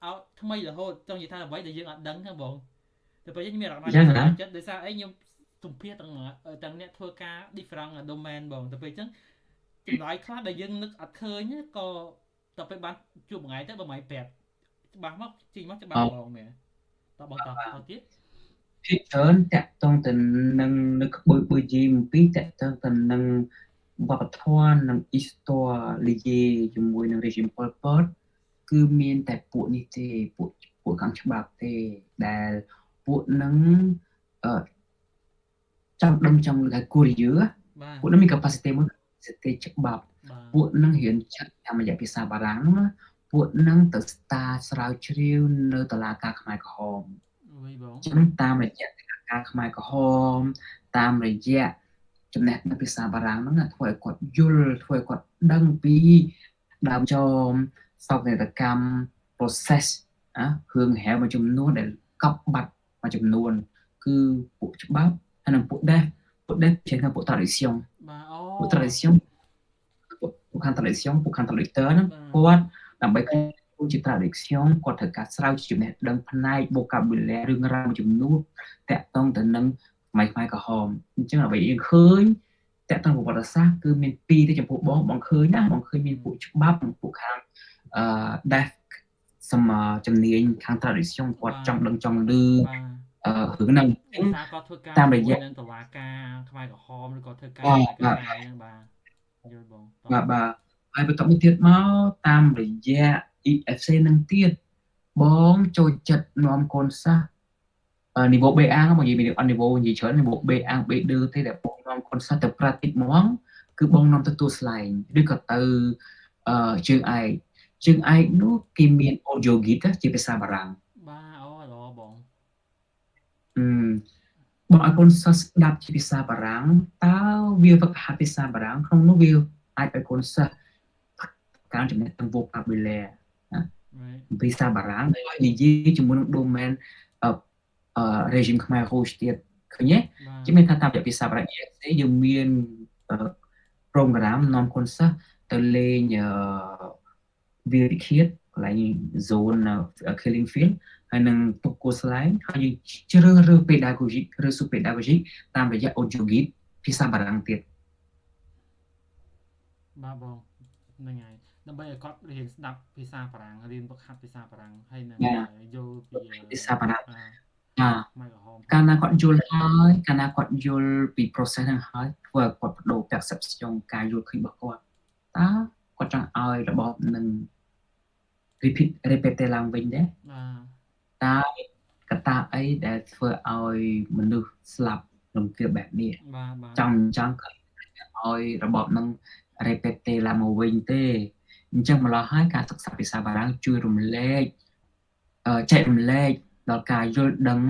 ឲ្យថ្មីរហូតចង់និយាយថាអ្វីដែលយើងអត់ដឹងហ្នឹងបងតែពេលខ្ញុំមានអារម្មណ៍ថាចិត្តដោយសារអីខ្ញុំទំភារទាំងអ្នកធ្វើការ different domain បងតែពេលអញ្ចឹងចម្លើយខ្លះដែលយើងនឹកអត់ឃើញក៏ទៅពេលបានជួបមួយថ្ងៃទៅបើមិនប្រាប់ច្បាស់មកជីងមកច្បាស់បងមែនតើបងតទៀតភាគច្រើនតាក់ទងទៅនឹងនឹកក្បួយប៊ឺយីអំពីតាក់ទងទៅនឹងវប្បធម៌និង historia ជាមួយនឹង regime Pol Pot គឺមានតែពួកនេះទេពួកខាងច្បាប់ទេដែលពួកនឹងចង់ដឹងចង់លើគួរយឺពួកនឹងមាន capacity មួយ capacity ច្បាប់ពួកនឹងរៀនចាត់តាមរយៈភាសាបារាំងពួកនឹងទៅស្រាវជ្រាវនៅតុលាការខ្មែរក្រហមចឹងតាមរយៈតុលាការខ្មែរក្រហមតាមរយៈចំណេះដឹងភាសាបារាំងហ្នឹងធ្វើឲ្យគាត់យល់ធ្វើឲ្យគាត់ដឹងពីដើមចមសោកនាដកម្ម process រឿងរ៉ាវមួយចំនួនដែលកប់បាត់មួយចំនួនគឺពួកច្បាប់ហើយនិងពួក dev ជាងពួក tradition ពួក tradition ពួកខាង tradition ពួកខាង traducteur ហ្នឹងគាត់ដើម្បីជា tradition គាត់ត្រូវការស្រាវជ្រាវចំណេះដឹងផ្នែក vocabulary រឿងរ៉ាវមួយចំនួនតាក់ទងទៅនឹងសម័យខ្មែរក្រហមអញ្ចឹងអ្វីយើងឃើញតាក់ទងប្រវត្តិសាស្ត្រគឺមានពីរទេចំពោះបងឃើញណាបងឃើញមានពួកច្បាប់និងពួកខាងdev ជំនាញខាង tradition គាត់ចង់ដឹងចង់ឮរឿងហ្នឹងគាត់ធ្វើការតាមរយៈតុលាការខ្មែរក្រហមឬក៏ធ្វើការឯកសារហ្នឹងបាទយល់បងបាទហើយបន្តមកទៀតមកតាមរយៈ EFC នឹងទៀតបងចូលចិត្តនាំកូនសិស្សniveau Bអាងមកនិយាយពីniveau និយាយច្រើន niveau Bអាង B ឌឺទេដែលបងនាំកូនសិស្សទៅ practice ហ្មងគឺបងនាំទៅទួលស្លែងឬក៏ទៅជើងឯកនោះគេមាន audio guide ជាភាសាបារាំងបាទល្អបងបងឲ្យកូនសិស្សស្ដាប់ជាភាសាបារាំងតើវាវឹកហាត់ភាសាបារាំងក្នុងនោះវាអាចឲ្យកូនសិស្សការចំណេះដឹង vocabulary ភាសាបារាំងហើយនិយាយជាមួយនឹង domain regime ខ្មែរហូចទៀតឃើញទេជាមានថាតាមរយៈភាសាបារាំង EFC យើងមាន program នាំកូនសិស្សទៅលេងវាលវិឃាតកន្លែង zone killing field ហើយនឹងទុកគួរស្លែងហើយយើងជ្រើសរើស pedagogic ឬ super pedagogic តាមរយៈ audio guide ភាសាបារាំងទៀត បាទបងហ្នឹងហើយដើម្បីឲ្យគាត់រៀនស្ដាប់ភាសាបារាំងរៀនហ្វឹកហាត់ភាសាបារាំងហើយនឹងបាទយល់ពីភាសាបារាំងអាចាខ្មែរក្រហមផងកាលណាគាត់យល់ហើយកាលណាគាត់យល់ពី process ហ្នឹងហើយធ្វើឲ្យគាត់បដូរ perception ការយល់ឃើញរបស់គាត់តើគាត់ចង់ឲ្យរបបនឹង repeat ឡើងវិញទេបាទតើកត្តាអីដែលធ្វើឲ្យមនុស្សស្លាប់រំភើបបែបនេះបាទចង់ឲ្យរបបនឹង repeat ឡើងមកវិញទេអញ្ចឹងម្ល៉េះហើយការសិក្សាភាសាបារាំងជួយរំលែកចែករំលែកដល់ការយល់ដឹង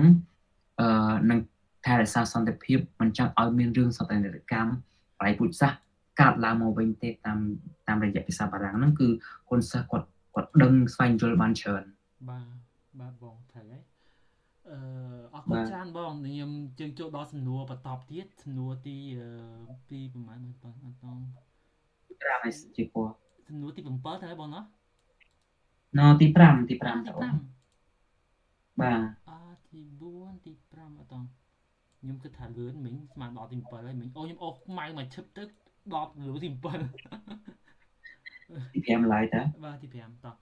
និងថែរក្សាសន្តិភាពមិនចង់ឲ្យមានរឿងសន្តិកម្មប្រៃពុជសាសកើតឡើងមកវិញទេតាមរយៈភាសាបារាំងហ្នឹងគឺគុណសិស្សគាត់ដឹងស្វែងយល់បានច្រើនបាទបងត្រូវហើយអរគុណច្រើនបងខ្ញុំជើងចូលដល់សំណួរបន្តទៀតសំណួរទីប្រហែលមើលបងអត់ត5ហើយជាពណ៌សំណួរទី7ទៅហើយបងណោះណទី5ទី5បាទទី4ទី5អត់តខ្ញុំគិតថាលឿនមិញស្មានដល់ទី7ហើយមិញអូខ្ញុំអូសខ្មៅមកឈឹបទៅដល់ទី7ទី5ឡើយតើបាទទី5តោះ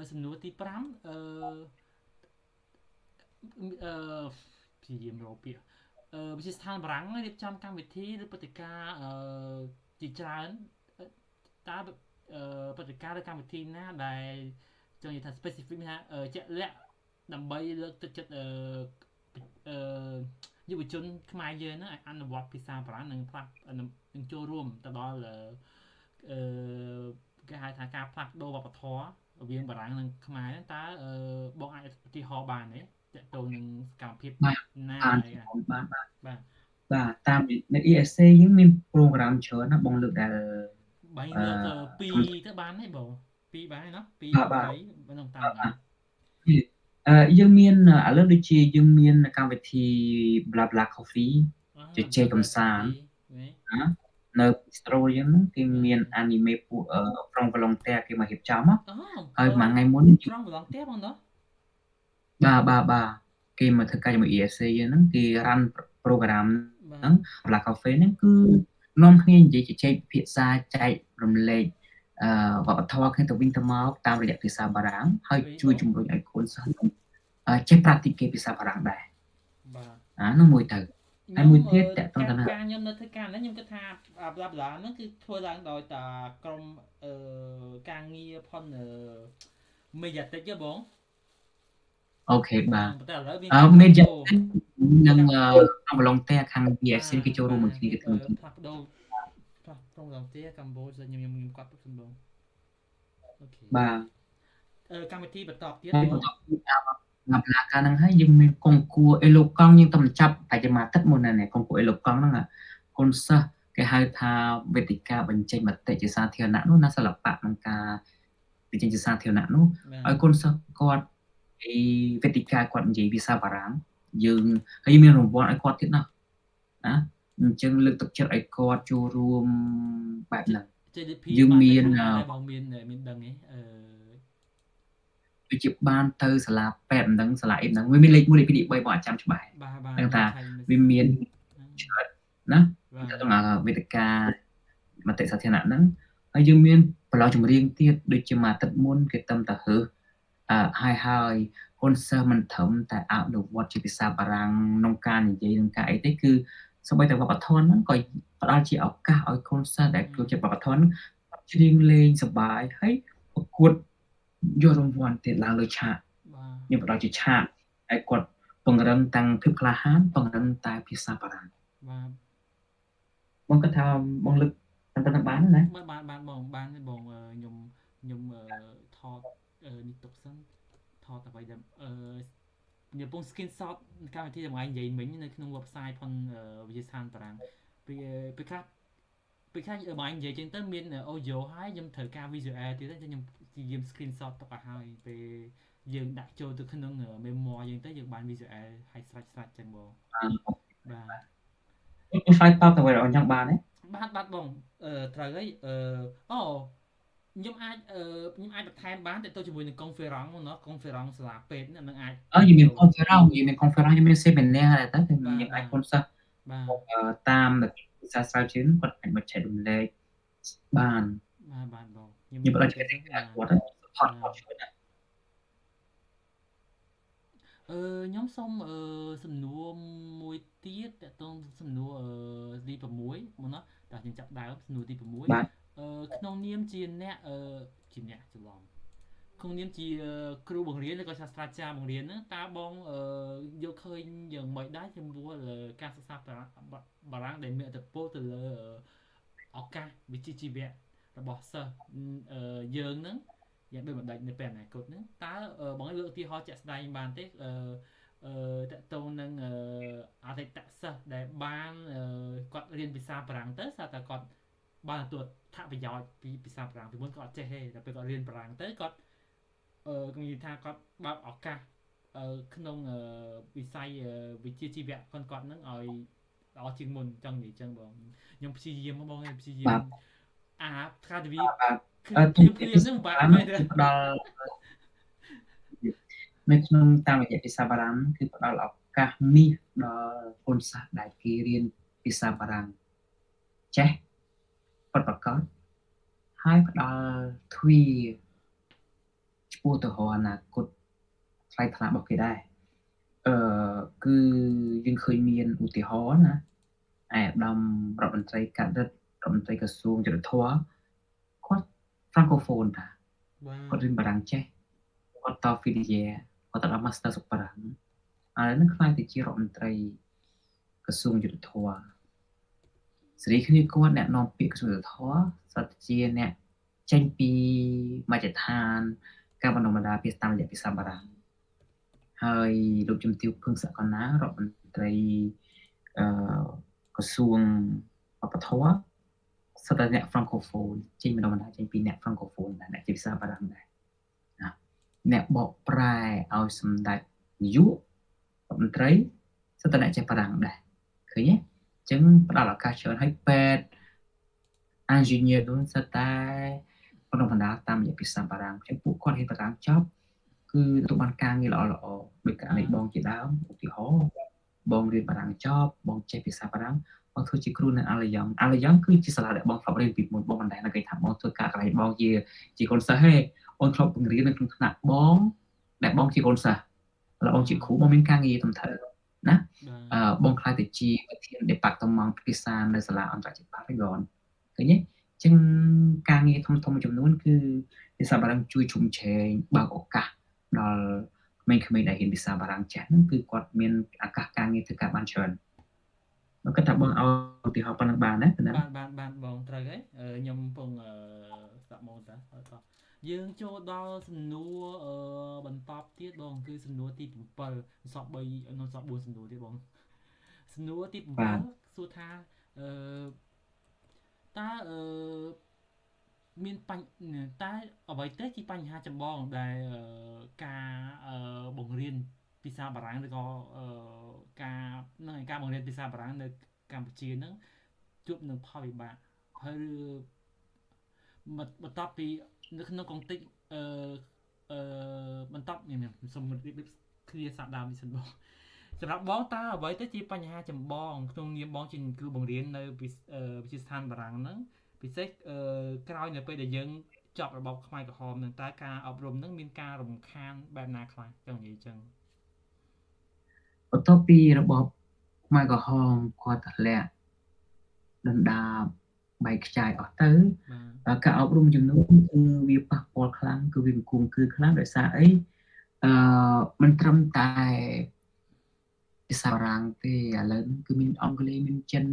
សំណួរទី5ព្យាយាមរកពាក្យវិទ្យាស្ថានបារាំងរៀបចំកម្មវិធីឬព្រឹត្តិការណ៍ជាច្រើនតើព្រឹត្តិការណ៍ឬកម្មវិធីណាដែលចង់និយាយថា specific ថាជាក់លាក់ដើម្បីលើកទឹកចិត្តយុវជនខ្មែរយើងហ្នឹងឲ្យអនុវត្តភាសាបារាំងនិងនឹងចូលរួមទៅដល់គេហៅថាការផ្លាស់ប្ដូរវប្បធម៌រវាងបារាំងនិងខ្មែរតើបងអាចឧទាហរណ៍បានទេតើតើនឹងសកម្មភាពណាបាទតាមនៅ ESC យើងមាន program ច្រើនណាបងលើកដែល3លើក2ទៅបានទេបង2បានទេណោះ2 3មិនតាមបានយើងមានឥឡូវដូចជាយើងមានកម្មវិធី Bla Bla Coffee ជជែកកម្សាន្តនៅ Bistro យើងហ្នឹងគេមាន anime ពួក From Volunteer គេមករៀបចំហើយមួយថ្ងៃមុន From Volunteer បងណោះបាទគេមកធ្វើការជាមួយ ESC យើងហ្នឹងគេ run program ហ្នឹង Bla Coffee ហ្នឹងគឺនាំគ្នានិយាយជជែកពិភាក្សាចែករំលែកវប្បធម៌គ្នាទៅវិញទៅមកតាមរយៈភាសាបារាំងហើយជួយជំរុញឲ្យកូនសិស្សចេះ practice ភាសាបារាំងដែរបាទនោះមួយទៅហើយមួយទៀតតើតើការខ្ញុំនៅធ្វើការហ្នឹងខ្ញុំគិតថា bla bla ហ្នឹងគឺធ្វើឡើងដោយតាក្រុមការងារផុនមេយ៉ាតិចទេបងអូខេបាទតែឥឡូវមេយ៉ាតិចនិងកំឡុងតែខាង BSC គេចូលរួមមួយគ្នាគេធ្វើផ្លាស់ប្ដូរក្នុងឡងទាកម្ពុជាខ្ញុំគាត់សំដងអូខេបាទកម្មវិធីបន្តទៀតតាមផ្លាកការហ្នឹងហើយយើងមានគង់គួរអេឡូកង់យើងទៅចាប់តែជាមួយទឹកមុនណាគង់គួរអេឡូកង់ហ្នឹងកូនសិស្សគេហៅថាវេទិកាបញ្ចេញមតិជាសាធារណៈនោះណាសិល្បៈក្នុងការបញ្ចេញជាសាធារណៈនោះឲ្យកូនសិស្សគាត់ពីវេទិកាគាត់និយាយភាសាបារាំងយើងហើយមានរង្វាន់ឲ្យគាត់ទៀតណាអញ្ចឹងលើកទឹកចិត្តឲ្យគាត់ចូលរួមបែបហ្នឹងយើងមានបងមានដឹងទេដូចជាបានទៅសាលាពេទ្យមិនដឹងសាលាអីមិនដឹងវាមានលេខ1លេខ2លេខ3បងអាចចាំច្បាស់ដឹងថាវាមានច្រើនណាក្នុងវេទិកាមតិសាធារណៈហ្នឹងហើយយើងមានប្រឡងចម្រៀងទៀតដូចជាមួយអាទិត្យមុនគេតឹមតាហើហើយកូនសិស្សមិនត្រឹមតែអនុវត្តជាភាសាបារាំងក្នុងការនិយាយនឹងការអីទេគឺសូម្បីតែវប្បធម៌ហ្នឹងក៏ផ្ដល់ជាឱកាសឲ្យកូនសិស្សដែលចូលចិត្តវប្បធម៌ច្រៀងលេងសប្បាយហើយប្រកួតយករង្វាន់ទៀតឡើងលើឆាកខ្ញុំផ្ដល់ជាឆាកហើយគាត់ពង្រឹងតាំងភាពក្លាហានពង្រឹងតែភាសាបារាំងបាទបងគាត់ថាបងលើកតាមប៉ុណ្ណឹងបានណាបានបងបានទេបងខ្ញុំថតនេះទុកសិនថតអ្វីដែលខ្ញុំពង screenshot កម្មវិធីដែលមកនិយាយមិញនៅក្នុង website ផងវិទ្យាស្ថានបារាំងពេលខ្លះបងនិយាយចឹងទៅមាន audio ហើយខ្ញុំត្រូវការ visual ទៀតខ្ញុំព្យាយាម screenshot ទុកឲ្យហើយពេលយើងដាក់ចូលទៅក្នុង memoir យើងទៅយើងបាន visual ហើយស្រាច់ចឹងបងបាទfile តបទៅឲ្យអញ្ចឹងបានទេបាទបងត្រូវហើយខ្ញុំអាចបន្ថែមបានទៅជាមួយនឹង conference ណា conference សាលាពេទ្យនឹងអាចយើងមាន conference យើងមាន seminar ដែរទៅយើងអាចគុនសិស្សតាមភាសាស្រាវជ្រាវគាត់អាចមកចែករំលែក បាន បាទបងខ្ញុំ ខ្ញុំផ្ដល់ជំ ចូល រាប សិន ថា បាទ គាត់ហ្នឹង support បាទ គាត់ច្រើនណាស់ ខ្ញុំសុំសំណួរមួយទៀតតាក់ទងសំណួរទី6មកណោះតើខ្ញុំចាប់ដើមសំណួរទី6បាទ ក្នុងនាមជាអ្នកជាអ្នកច្រឡំក្នុងនាមជាគ្រូបង្រៀនឬក៏សាស្ត្រាចារ្យបង្រៀនហ្នឹងតើបងយកឃើញយ៉ាងម៉េចដែរចំពោះការសិក្សាបារាំងដែលមានឥទ្ធិពលទៅលើឱកាសវិជ្ជាជីវៈរបស់សិស្សយើងហ្នឹងយ៉ាងដូចបណ្ដាច់នៅពេលអនាគតហ្នឹងតើបងឲ្យលើកឧទាហរណ៍ជាក់ស្ដែងបានទេតកតងនឹងអតីតសិស្សដែលបានគាត់រៀនភាសាបារាំងទៅស្រាប់តែគាត់បានទទួលអត្ថប្រយោជន៍ពីភាសាបារាំងពីមុនគាត់អត់ចេះទេតែពេលគាត់រៀនបារាំងទៅគាត់គេនិយាយថាគាត់បើកឱកាសក្នុងវិស័យវិជ្ជាជីវៈគាត់ហ្នឹងឲ្យល្អជាងមុនចង់និយាយចឹងបងខ្ញុំព្យាយាមបងព្យាយា បា ម ទ ថាទិវា បាទ ភ្លា ជំ ម រាប ៗហ្នឹងពិបាក បាន មែនទេ គឺផ្ដល់ នៅក្នុងតាមរយៈភាសាបារាំងគឺផ្ដល់ឱកាសមាសដល់កូនសិស្សដែលគេរៀនភាសាបារាំងចេះពិតប្រាកដហើយផ្ដល់ទ្វារឆ្ពោះទៅរកអនាគតថ្លៃថ្លារបស់គេដែរគឺយើងឃើញមានឧទាហរណ៍ណាឯកឧត្តមរដ្ឋមន្ត្រីកាត់រិទ្ធរដ្ឋមន្ត្រីក្រសួងយុទ្ធភ័ពគាត់ francophone តា បា គាត់ ទ រៀនបារាំងចេះគាត់ត Filia គាត់ទៅដល់ Master សុខបារាំងហើយនឹងខ្លាយទៅជារដ្ឋមន្ត្រីក្រសួងយុទ្ធភ័ពសេរីគ្នាគាត់អ្នកនាំពាក្យក្រសួងយុទ្ធភ័ពសត្វជាអ្នកចេញពីមជ្ឈដ្ឋានការបណ្ដុះបណ្ដាលភាសាតាមរយៈភាសាបារាំងហើយលោកជំទាវភឹងសក្កណារដ្ឋមន្ត្រីក្រសួងវប្បធម៌សិតតែអ្នក francophone ចេញបណ្ដុះបណ្ដាលចេញពីអ្នក francophone ដែរអ្នកជាភាសាបារាំងដែរអ្នកបកប្រែឲ្យសម្ដេចនាយករដ្ឋមន្ត្រីសិតតែអ្នកចេះបារាំងដែរឃើញទេអញ្ចឹងផ្ដល់ឱកាសច្រើនឲ្យពេទ្យ engineer នោះសិតតែបណ្ដុះបណ្ដាលតាមរយៈភាសាបារាំងអញ្ចឹងពួកគាត់រៀនបារាំងចប់គឺទទួលបានការងារល្អៗដូចករណីបងជាដើមឧទាហរណ៍បងរៀនបារាំងចប់បងចេះភាសាបារាំងបងធ្វើជាគ្រូនៅអាឡយ៉ង់គឺជាសាលាដែលបងធ្លាប់រៀនពីមុនបងមិនដែលគេថាបងធ្វើការកន្លែងបងជាកូនសិស្សទេបងធ្លាប់បង្រៀននៅក្នុងថ្នាក់បងដែលបងជាកូនសិស្សแล้วបងជាគ្រូបងមានការងារត្រឹមត្រូវណាបងខ្លាចទៅជាប្រធាន department ភាសានៅសាលាអន្តរជាតិ Paragon ឃើញទេអញ្ចឹងការងារធំៗមួយចំនួនគឺភាសាបារាំងជួយជុំជ្រែងបើកឱកាសដល់ក្មេងៗដែលរៀនភាសាបារាំងចាស់ហ្នឹងគឺគាត់មានឱកាសការងារធ្វើការបានច្រើនមកគាត់ថាបងឲ្យឧទាហរណ៍ប៉ុណ្ណឹងបានណាបានបងត្រូវហើយខ្ញុំកំពុងស្ដាប់មកតាយើងចូលដល់សំណួរបន្តទៀតបងគឺសំណួរទី7សក់3នៅសក់4សំណួរទៀតបងសំណួរទី7សួរថាតើមានតើអ្វីទៅជាបញ្ហាចម្បងដែលការបង្រៀនភាសាបារាំងឬក៏ការបង្រៀនភាសាបារាំងនៅកម្ពុជាហ្នឹងជួបនឹងផលវិបាកហើយបន្ទាប់ពីនៅក្នុងកុងតិចបន្ទាប់នេះសូមរៀបឃ្លាសាកដើមនេះសិនបងសម្រាប់បងតើអ្វីទៅជាបញ្ហាចម្បងក្នុងនាមបងជាគ្រូបង្រៀននៅវិទ្យាស្ថានបារាំងហ្នឹងពិសេសក្រោយនៅពេលដែលយើងចប់របបខ្មែរក្រហមនឹងតើការអប់រំនឹងមានការរំខានបែបណាខ្លះចង់និយាយចឹងបន្ទាប់ពីរបបខ្មែរក្រហមគាត់ធ្លាក់ដណ្ដើមបែកខ្ចាយអស់ទៅការអប់រំចំនួនគឺវាប៉ះពាល់ខ្លាំងគឺវាគំគឺខ្លាំងដោយសារអីមិនត្រឹមតែភាសាបារាំងទេឥឡូវគឺមានអង់គ្លេសមានចិន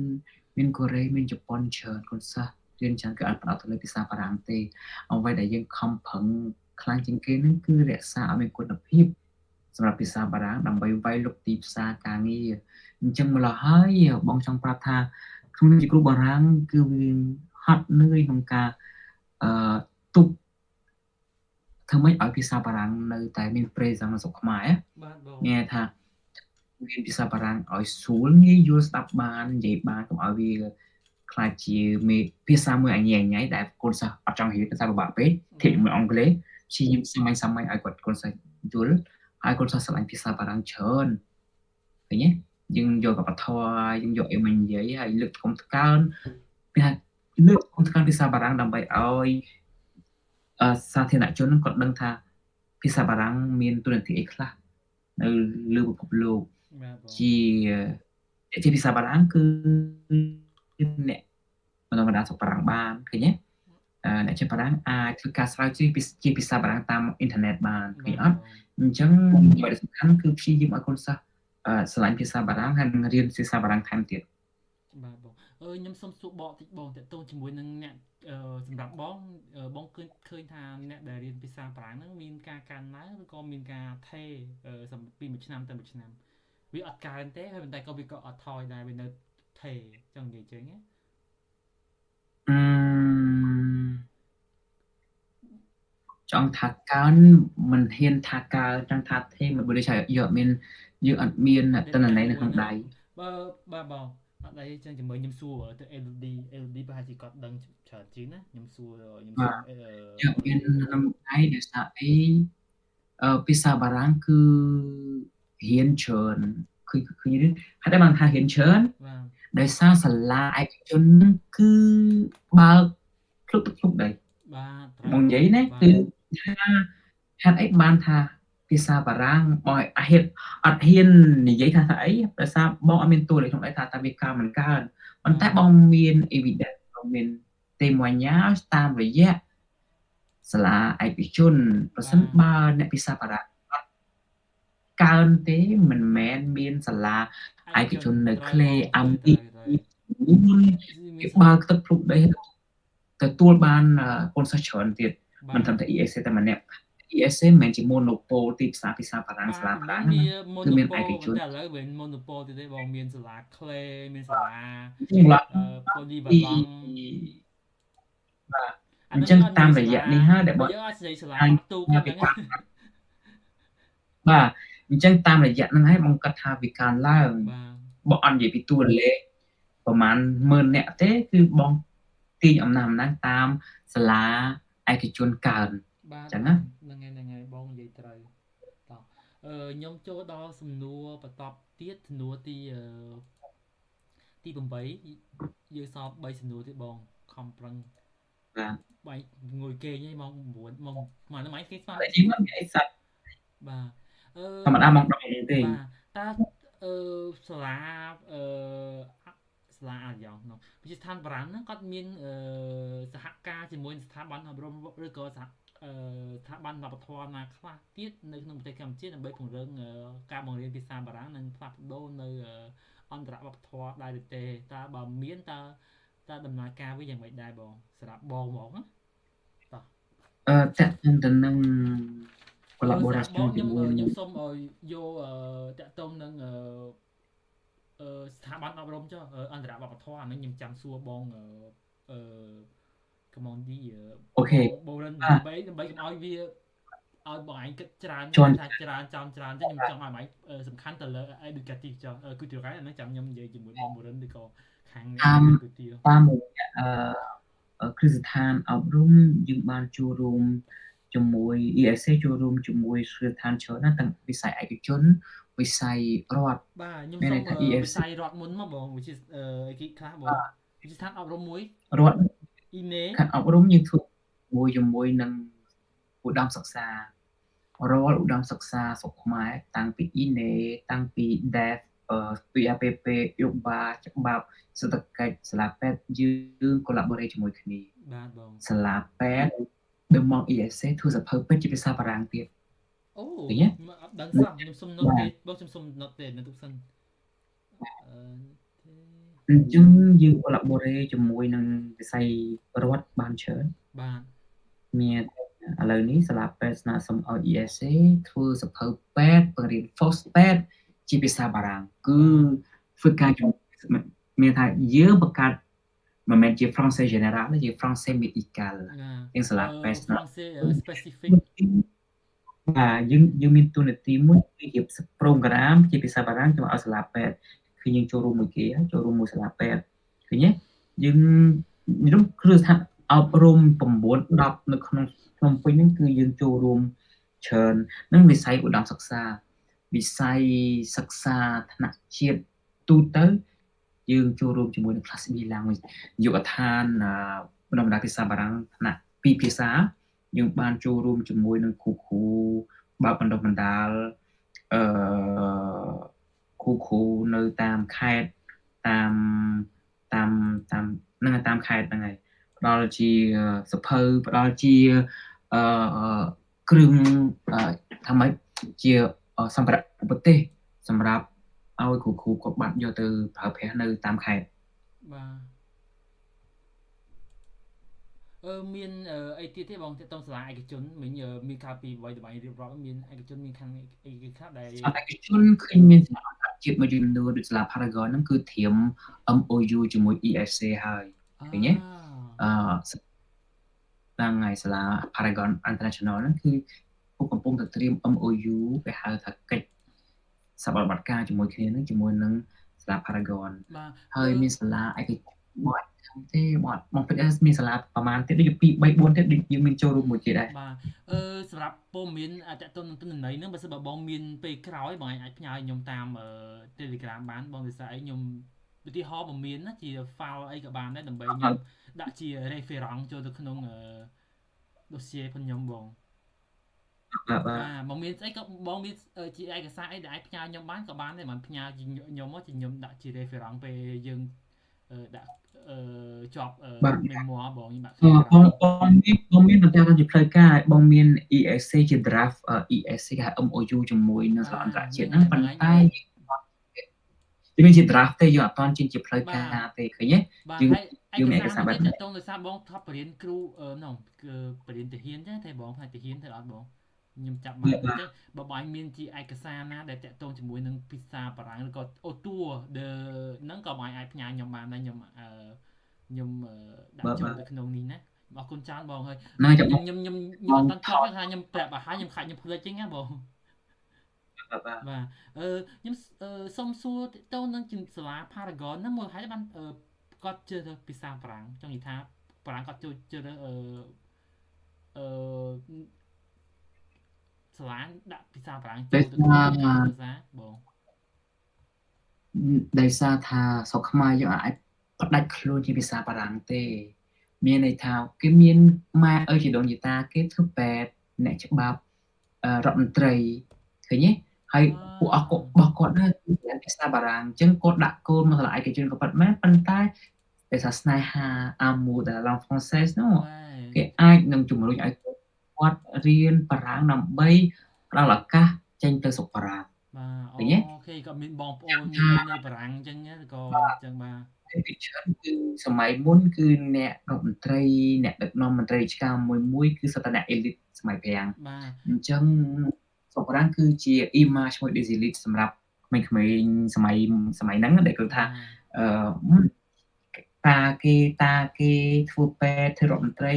មានកូរ៉េមានជប៉ុនច្រើនកូនសិស្សរៀនច្រើនគឺអត់ផ្ដោតទៅលើភាសាបារាំងទេអ្វីដែលយើងខំប្រឹងខ្លាំងជាងគេនឹងគឺរក្សាឲ្យមានគុណភាពសម្រាប់ភាសាបារាំងដើម្បីវាយលុកទីផ្សារការងារអញ្ចឹងម្ល៉េះហើយបងចង់ប្រាប់ថាក្នុងជាគ្រូបារាំងគឺវាហត់នឿយក្នុងការទប់ធ្វើម៉េចឲ្យភាសាបារាំងនៅតែមានប្រេសក្នុងស្រុកខ្មែរបាទបងនិយាយថារៀនភាសាបារាំងឲ្យស្រួលងាយយល់ស្ដាប់បាននិយាយបានកុំឲ្យវាខ្លាចជាភាសាមួយអញញ៉ៃដែលកូនសិស្សអត់ចង់រៀនភាសាពិបាកពេកធៀបជាមួយអង់គ្លេសព្យាយាមសាមញ្ញឲ្យកូនសិស្សយល់ហើយកូនសិស្សស្រឡាញ់ភាសាបារាំងច្រើនឃើញទេយើងយកវប្បធម៌យើងយកអីមកនិយាយហើយលើកថ្កុំថ្កើងពីថា លើកសំខាន់ភាសាបារាំងដើម្បីឲ្យសាធារណជនគាត់ដឹងថាភាសាបារាំងមានតួនាទីអីខ្លះនៅលើពិភពលោក បាទបង ជាភាសាបារាំងគឺអ្នកបណ្ដុះបណ្ដាលស្រុកបារាំងបានឃើញទេអ្នកចេះបារាំងអាចធ្វើការស្រាវជ្រាវជាភាសាបារាំងតាមអ៊ីនធឺណិតបានឃើញអត់អញ្ចឹងអ្វីដែលសំខាន់គឺព្យាយាមឲ្យកូនសិស្សស្រឡាញ់ភាសាបារាំងហើយនឹងរៀនភាសាបារាំងថែមទៀតបាទបងខ្ញុំសុំសួរបកតិចបងតើតើជាមួយនឹងអ្នកសម្រាប់បងឃើញថាអ្នកដែលរៀនភាសាបារាំងហ្នឹងមានការកើនឡើងឬក៏មានការថេសម្ពីមួយឆ្នាំទៅមួយឆ្នាំវាអត់កើនទេហើយប៉ុន្តែក៏វាក៏អត់ថយដែរវានៅថេចង់និយាយចឹងណាចង់ថាកើនមិនហ៊ានថាកើនចង់ថាថេមិនដូចថាយើងអត់មានតនន័យនៅក្នុងដៃបាទបងអត់អីចឹងជាមួយខ្ញុំសួរទៅ LD ប្រហែលជាគាត់ដឹងច្រើនជាងណាខ្ញុំសួរយើងមានក្នុងដៃដោយសារអីភាសាបារាំងគឺរៀនច្រើនឃើញហេតុតែបានថារៀនច្រើនដោយសារសាលាឯកជនគឺបើកគ្រប់ដែរបាទបងនិយាយណាគឺថាហេតុអីបានថាភាសាបារាំងបងអត់ហ៊ាននិយាយថាអីដោយសារបងអត់មានតួលេខក្នុងដៃថាតើវាកើនមិនកើនប៉ុន្តែបងមាន evidence បងមាន témoignage តាមរយៈសាលាឯកជនប្រសិនបើអ្នកភាសាបារាំងកើនទេមិនមែនមានសាលាឯកជននៅក្លេអាំពីគេបើកទឹកភ្លុកដីទទួលបានកូនសិស្សច្រើនទៀតមិនត្រឹមតែ ESA តែម្នាក់ ESA មិនមែនជា monopol ទីផ្សារភាសាបារាំងសាលាបារាំងគឺមានឯកជនតែឥឡូវវិញ monopol ទៀតទេបងមានសាលាក្លេមានសាលាpolyvalent បាទអញ្ចឹងតាមរយៈនេះហើយដែលបងយើងអាចនិយាយសាលាបាក់ទូគាត់ហ្នឹងបាទអញ្ចឹងតាមរយៈហ្នឹងហើយបងគិតថាវាកើនឡើងបងអត់និយាយពីតួលេខប្រហែល10000នាក់ទេគឺបងទាញអំណះអំណាងតាមសាលាឯកជនកើនអញ្ចឹងណាហ្នឹងហើយបងនិយាយត្រូវតោះខ្ញុំចូលដល់សំណួរបន្តទៀតសំណួរទី8យើងសល់3សំណួរទៀតបងខំប្រឹងបាទងុយគេងឯងម៉ោង9ម៉ោងម៉ោងហ្នឹងឯងគេស្មាននេះមិនអីសត្វបាទធម្មតាម៉ោង10ទេបាទតើសាលាសាលាអាយ៉ងនោះវិទ្យាស្ថានបារាំងហ្នឹងគាត់មានសហការជាមួយស្ថាប័នអប់រំឬក៏ស្ថាប័នវប្បធម៌ណាខ្លះទៀតនៅក្នុងប្រទេសកម្ពុជាដើម្បីពង្រឹងការបង្រៀនភាសាបារាំងនិងផ្លាស់ប្ដូរនៅអន្តរវប្បធម៌ដែរឬទេតើបើមានតើដំណើរការវាយ៉ាងម៉េចដែរបងសម្រាប់បងហ្មងណាតោះតាក់ទងទៅនឹង collaboration ជាមួយខ្ញុំសូមឲ្យយកតាក់ទងនឹងស្ថាប័នអប់រំចុះអន្តរវប្បធម៌អានេះខ្ញុំចាំសួរបងcomment ឌីអូខេបងដើម្បីកុំឲ្យវាឲ្យបងឯងគិតច្រើនថាច្រើនចឹងខ្ញុំចង់ឲ្យម៉េចសំខាន់ទៅលើ educative ចុះគឺទីរ៉ៃអានេះចាំខ្ញុំនិយាយជាមួយបងបរិនឬក៏ខាងគឺទីតាមរយៈគ្រឹះស្ថានអប់រំយើងបានចូលរួមជាមួយ ESA ចូលរួមជាមួយគ្រឹះស្ថានច្រើនណាស់ទាំងវិស័យឯកជនវិស័យរដ្ឋបាទខ្ញុំសូមវិស័យរដ្ឋមុនមកបងwhich is អីគេខ្លះបងវិទ្យាស្ថានអប់រំមួយរដ្ឋINE ខាងអប់រំយើងធ្វើជាមួយនឹងឧត្តមសិក្សារាល់ឧត្តមសិក្សាស្រុកខ្មែរតាំងពី INE តាំងពី DEF PAPP យោបាច្បាប់សេដ្ឋកិច្ចសាលាពេទ្យយើង collaborate ជាមួយគ្នាបាទបងសាលាពេទ្យដឹកមក ESA ធ្វើសភៅពេទ្យជាភាសាបារាំងទៀតអូខ្ញុំអត់ដឹងសោះខ្ញុំសុំ note ទេបងខ្ញុំសុំ note ទេនៅទុកសិនអញ្ចឹងយើង collaborate ជាមួយនឹងវិស័យរដ្ឋបានច្រើនបាទមានឥឡូវនេះសាលាពេទ្យស្នើសុំឲ្យ ESA ធ្វើសភៅពេទ្យបង្រៀន First ពេទ្យជាភាសាបារាំងគឺធ្វើការមានថាយើងបង្កើតមិនមែនជា Français Général ទេជា Français Médical ទាំងសាលាពេទ្យ Français specific បាទយើងមានតួនាទីមួយជាប្រូក្រាមជាភាសាបារាំងចូលឲ្យសាលាពេទ្យគឺយើងចូលរួមមួយគេចូលរួមមួយសាលាពេទ្យឃើញទេយើងមានគ្រឹះស្ថានអប់រំ9 10នៅក្នុងភ្នំពេញហ្នឹងគឺយើងចូលរួមច្រើននឹងវិស័យឧត្តមសិក្សាវិស័យសិក្សាថ្នាក់ជាតិទូទៅ យើងចូលរួមជាមួយនឹង Class B Language យុវដ្ឋានបណ្ដុះបណ្ដាលភាសាបារាំងថ្នាក់2ភាសាយើងបានចូលរួមជាមួយនឹងគ្រូបើកបណ្ដុះបណ្ដាលគ្រូនៅតាមខេត្តតាមខេត្តហ្នឹងហើយផ្ដល់ជាសភៅផ្ដល់ជាគ្រឿងថាម៉េចជាសម្ភារៈឧបទេសសម្រាប់ឲ្យគ្រូគាត់បានយកទៅប្រើប្រាស់នៅតាមខេត្តបាទមានអីទៀតទេបងទៅសាលាឯកជនមិញមានការពីអ្វីៗរៀបរាប់មានឯកជនមានខាងអីគេខ្លះដែលឯកជនឃើញមានសាលាជាតិមួយចំនួនដូចសាលា Paragon ហ្នឹងគឺត្រៀម MOU ជាមួយ ESC ហើយឃើញទេហ្នឹងហើយសាលា Paragon International ហ្នឹងគឺពួកកំពុងតែត្រៀម MOU គេហៅថាកិច្ចសន្និបាតការជាមួយគ្នានឹងជាមួយនឹងសាលា Paragon ហើយមានសាលាឯកជនមកទេបងពេជ្រមានសាលាប្រហែលទៀតដូច2 3 4ទៀតយើងមានចូលរួមមួយទៀតដែរបាទសម្រាប់ព័ត៌មានតកតនទិន្នន័យហ្នឹងបើសិនបើបងមានពេលក្រោយបងអាចផ្ញើខ្ញុំតាម Telegram បានបងដោយសារអីខ្ញុំឧទាហរណ៍បើមានណាជា file អីក៏បានដែរដើម្បីខ្ញុំដាក់ជា reference ចូលទៅក្នុងdossier របស់ខ្ញុំបងបងមានស្អីក៏បងមានជាឯកសារអីដែលអាចផ្ញើខ្ញុំបានក៏បានដែរមិនផ្ញើខ្ញុំមកខ្ញុំដាក់ជា reference ពេលយើងដាក់ជាប់ memoir បងខ្ញុំដាក់បងមានបន្តទៅជាផ្លូវការបងមាន ESC ជា draft ESC ហៅ MOU ជាមួយនឹងសាលាអន្តរជាតិហ្នឹងប៉ុន្តែមានជា draft ទេយើងអត់ទាន់ចេញជាផ្លូវការទេឃើញទេយើងឯកសារបែបនេះតើដោយសារបងថប់បរិញ្ញាគ្រូនោះគឺបរិញ្ញាទាហានទេតែបងផ្នែកទាហានទៅអត់បងខ្ញុំចាប់បានទេបើបងមានជាឯកសារណាដែលតាក់ទងជាមួយនឹងភាសាបារាំងឬក៏អូតួហ្នឹងក៏បងអាចផ្ញើខ្ញុំបានដែរខ្ញុំដាក់ចូលទៅក្នុងនេះណាអរគុណច្រើនបងហើយខ្ញុំអត់តាន់ចប់ថាខ្ញុំប្រាប់ឲ្យខ្ញុំខ្លាចខ្ញុំភ្លេចចឹងណាបងបាទខ្ញុំសុំសួរទៅនឹងសាលា Paragon ហ្នឹងមកហើយបានគាត់ជឿទៅភាសាបារាំងចង់និយាយថាបារាំងគាត់ជឿទៅសាលាដាក់ភាសាបារាំងចូលទៅក្នុងភាសាបងដោយសារថាស្រុកខ្មែរយើងអាចផ្ដាច់ខ្លួនជាភាសាបារាំងទេមានន័យថាគេមានម៉ែជីដូនជីតាគេធ្វើពេទ្យអ្នកច្បាប់រដ្ឋមន្ត្រីឃើញទេហើយពួកអស់របស់គាត់ដែរគឺភាសាបារាំងអញ្ចឹងគាត់ដាក់កូនមកសាលាឯកជនក៏ប៉ិតមែនប៉ុន្តែដោយសារស្នេហា amour de la langue française នោះគេអាចនឹងជំរុញឲ្យគាត់រៀនបារាំងដើម្បីផ្ដល់ឱកាសចេញទៅស្រុកបារាំងបាទអូខេក៏មានបងប្អូនមួយនៅបារាំងអញ្ចឹងក៏អញ្ចឹងបាទពីច្រើនគឺសម័យមុនគឺអ្នករដ្ឋមន្ត្រីអ្នកដឹកនាំមន្ត្រីរាជការមួយគឺសតនៈ elite សម័យប្រាំងបាទអញ្ចឹងស្រុកបារាំងគឺជា image មួយ des elite សម្រាប់ក្មេងៗសម័យហ្នឹងដែលគាត់ថាតាគេធ្វើពេទ្យធ្វើរដ្ឋមន្ត្រី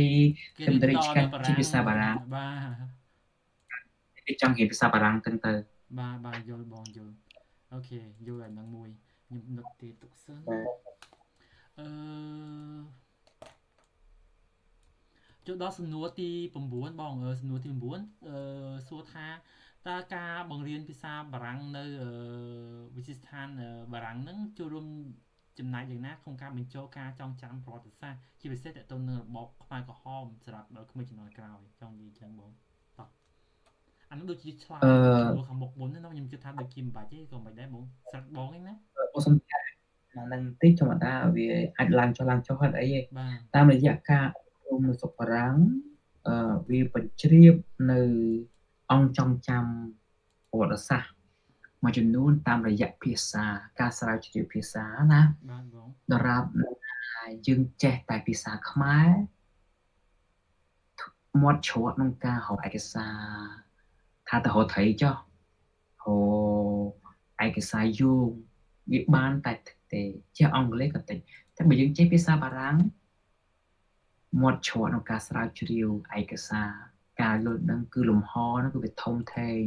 ធ្វើមន្ត្រីរាជការជាភាសាបារាំងបាទគេចង់រៀនភាសាបារាំងទៅបាទយល់បងយល់អូខេយល់អាហ្នឹងមួយខ្ញុំនឹកទេទុកសិនចូលដល់សំណួរទី9បងសំណួរទី9សួរថាតើការបង្រៀនភាសាបារាំងនៅវិទ្យាស្ថានបារាំងហ្នឹងចូលរួមចំណាយយ៉ាងណាក្នុងការបញ្ចូលការចងចាំប្រវត្តិសាស្ត្រជាពិសេសទៅនឹងរបបខ្មែរក្រហមសម្រាប់ដល់ក្មេងជំនាន់ក្រោយចង់និយាយចឹងបងតោះអានោះដូចជាឆ្លើយខាងមុខមុនណាខ្ញុំគិតថាដូចជាមិនបាច់ទេក៏មិនដែរបងស្រាប់បងឯណាអូសំខាន់ហ្នឹងតិចធម្មតាវាអាចឡើងចុះហត់អីទេតាមរយៈការអប់រំនៅស្រុកបារាំងវាបញ្ជ្រាបនៅអង្គចងចាំប្រវត្តិសាស្ត្រមួយចំនួនតាមរយៈភាសាការស្រាវជ្រាវភាសាណាបាទបងដរាបយើងចេះតែភាសាខ្មែរមាត់ច្រកក្នុងការរកឯកសារថាទៅរកត្រីចុះរកឯកសារយោងវាបានតែចេះអង់គ្លេសក៏តិចតែបើយើងចេះភាសាបារាំងមាត់ច្រកក្នុងការស្រាវជ្រាវឯកសារការយល់ដឹងគឺលំហហ្នឹងគឺវាធំធេង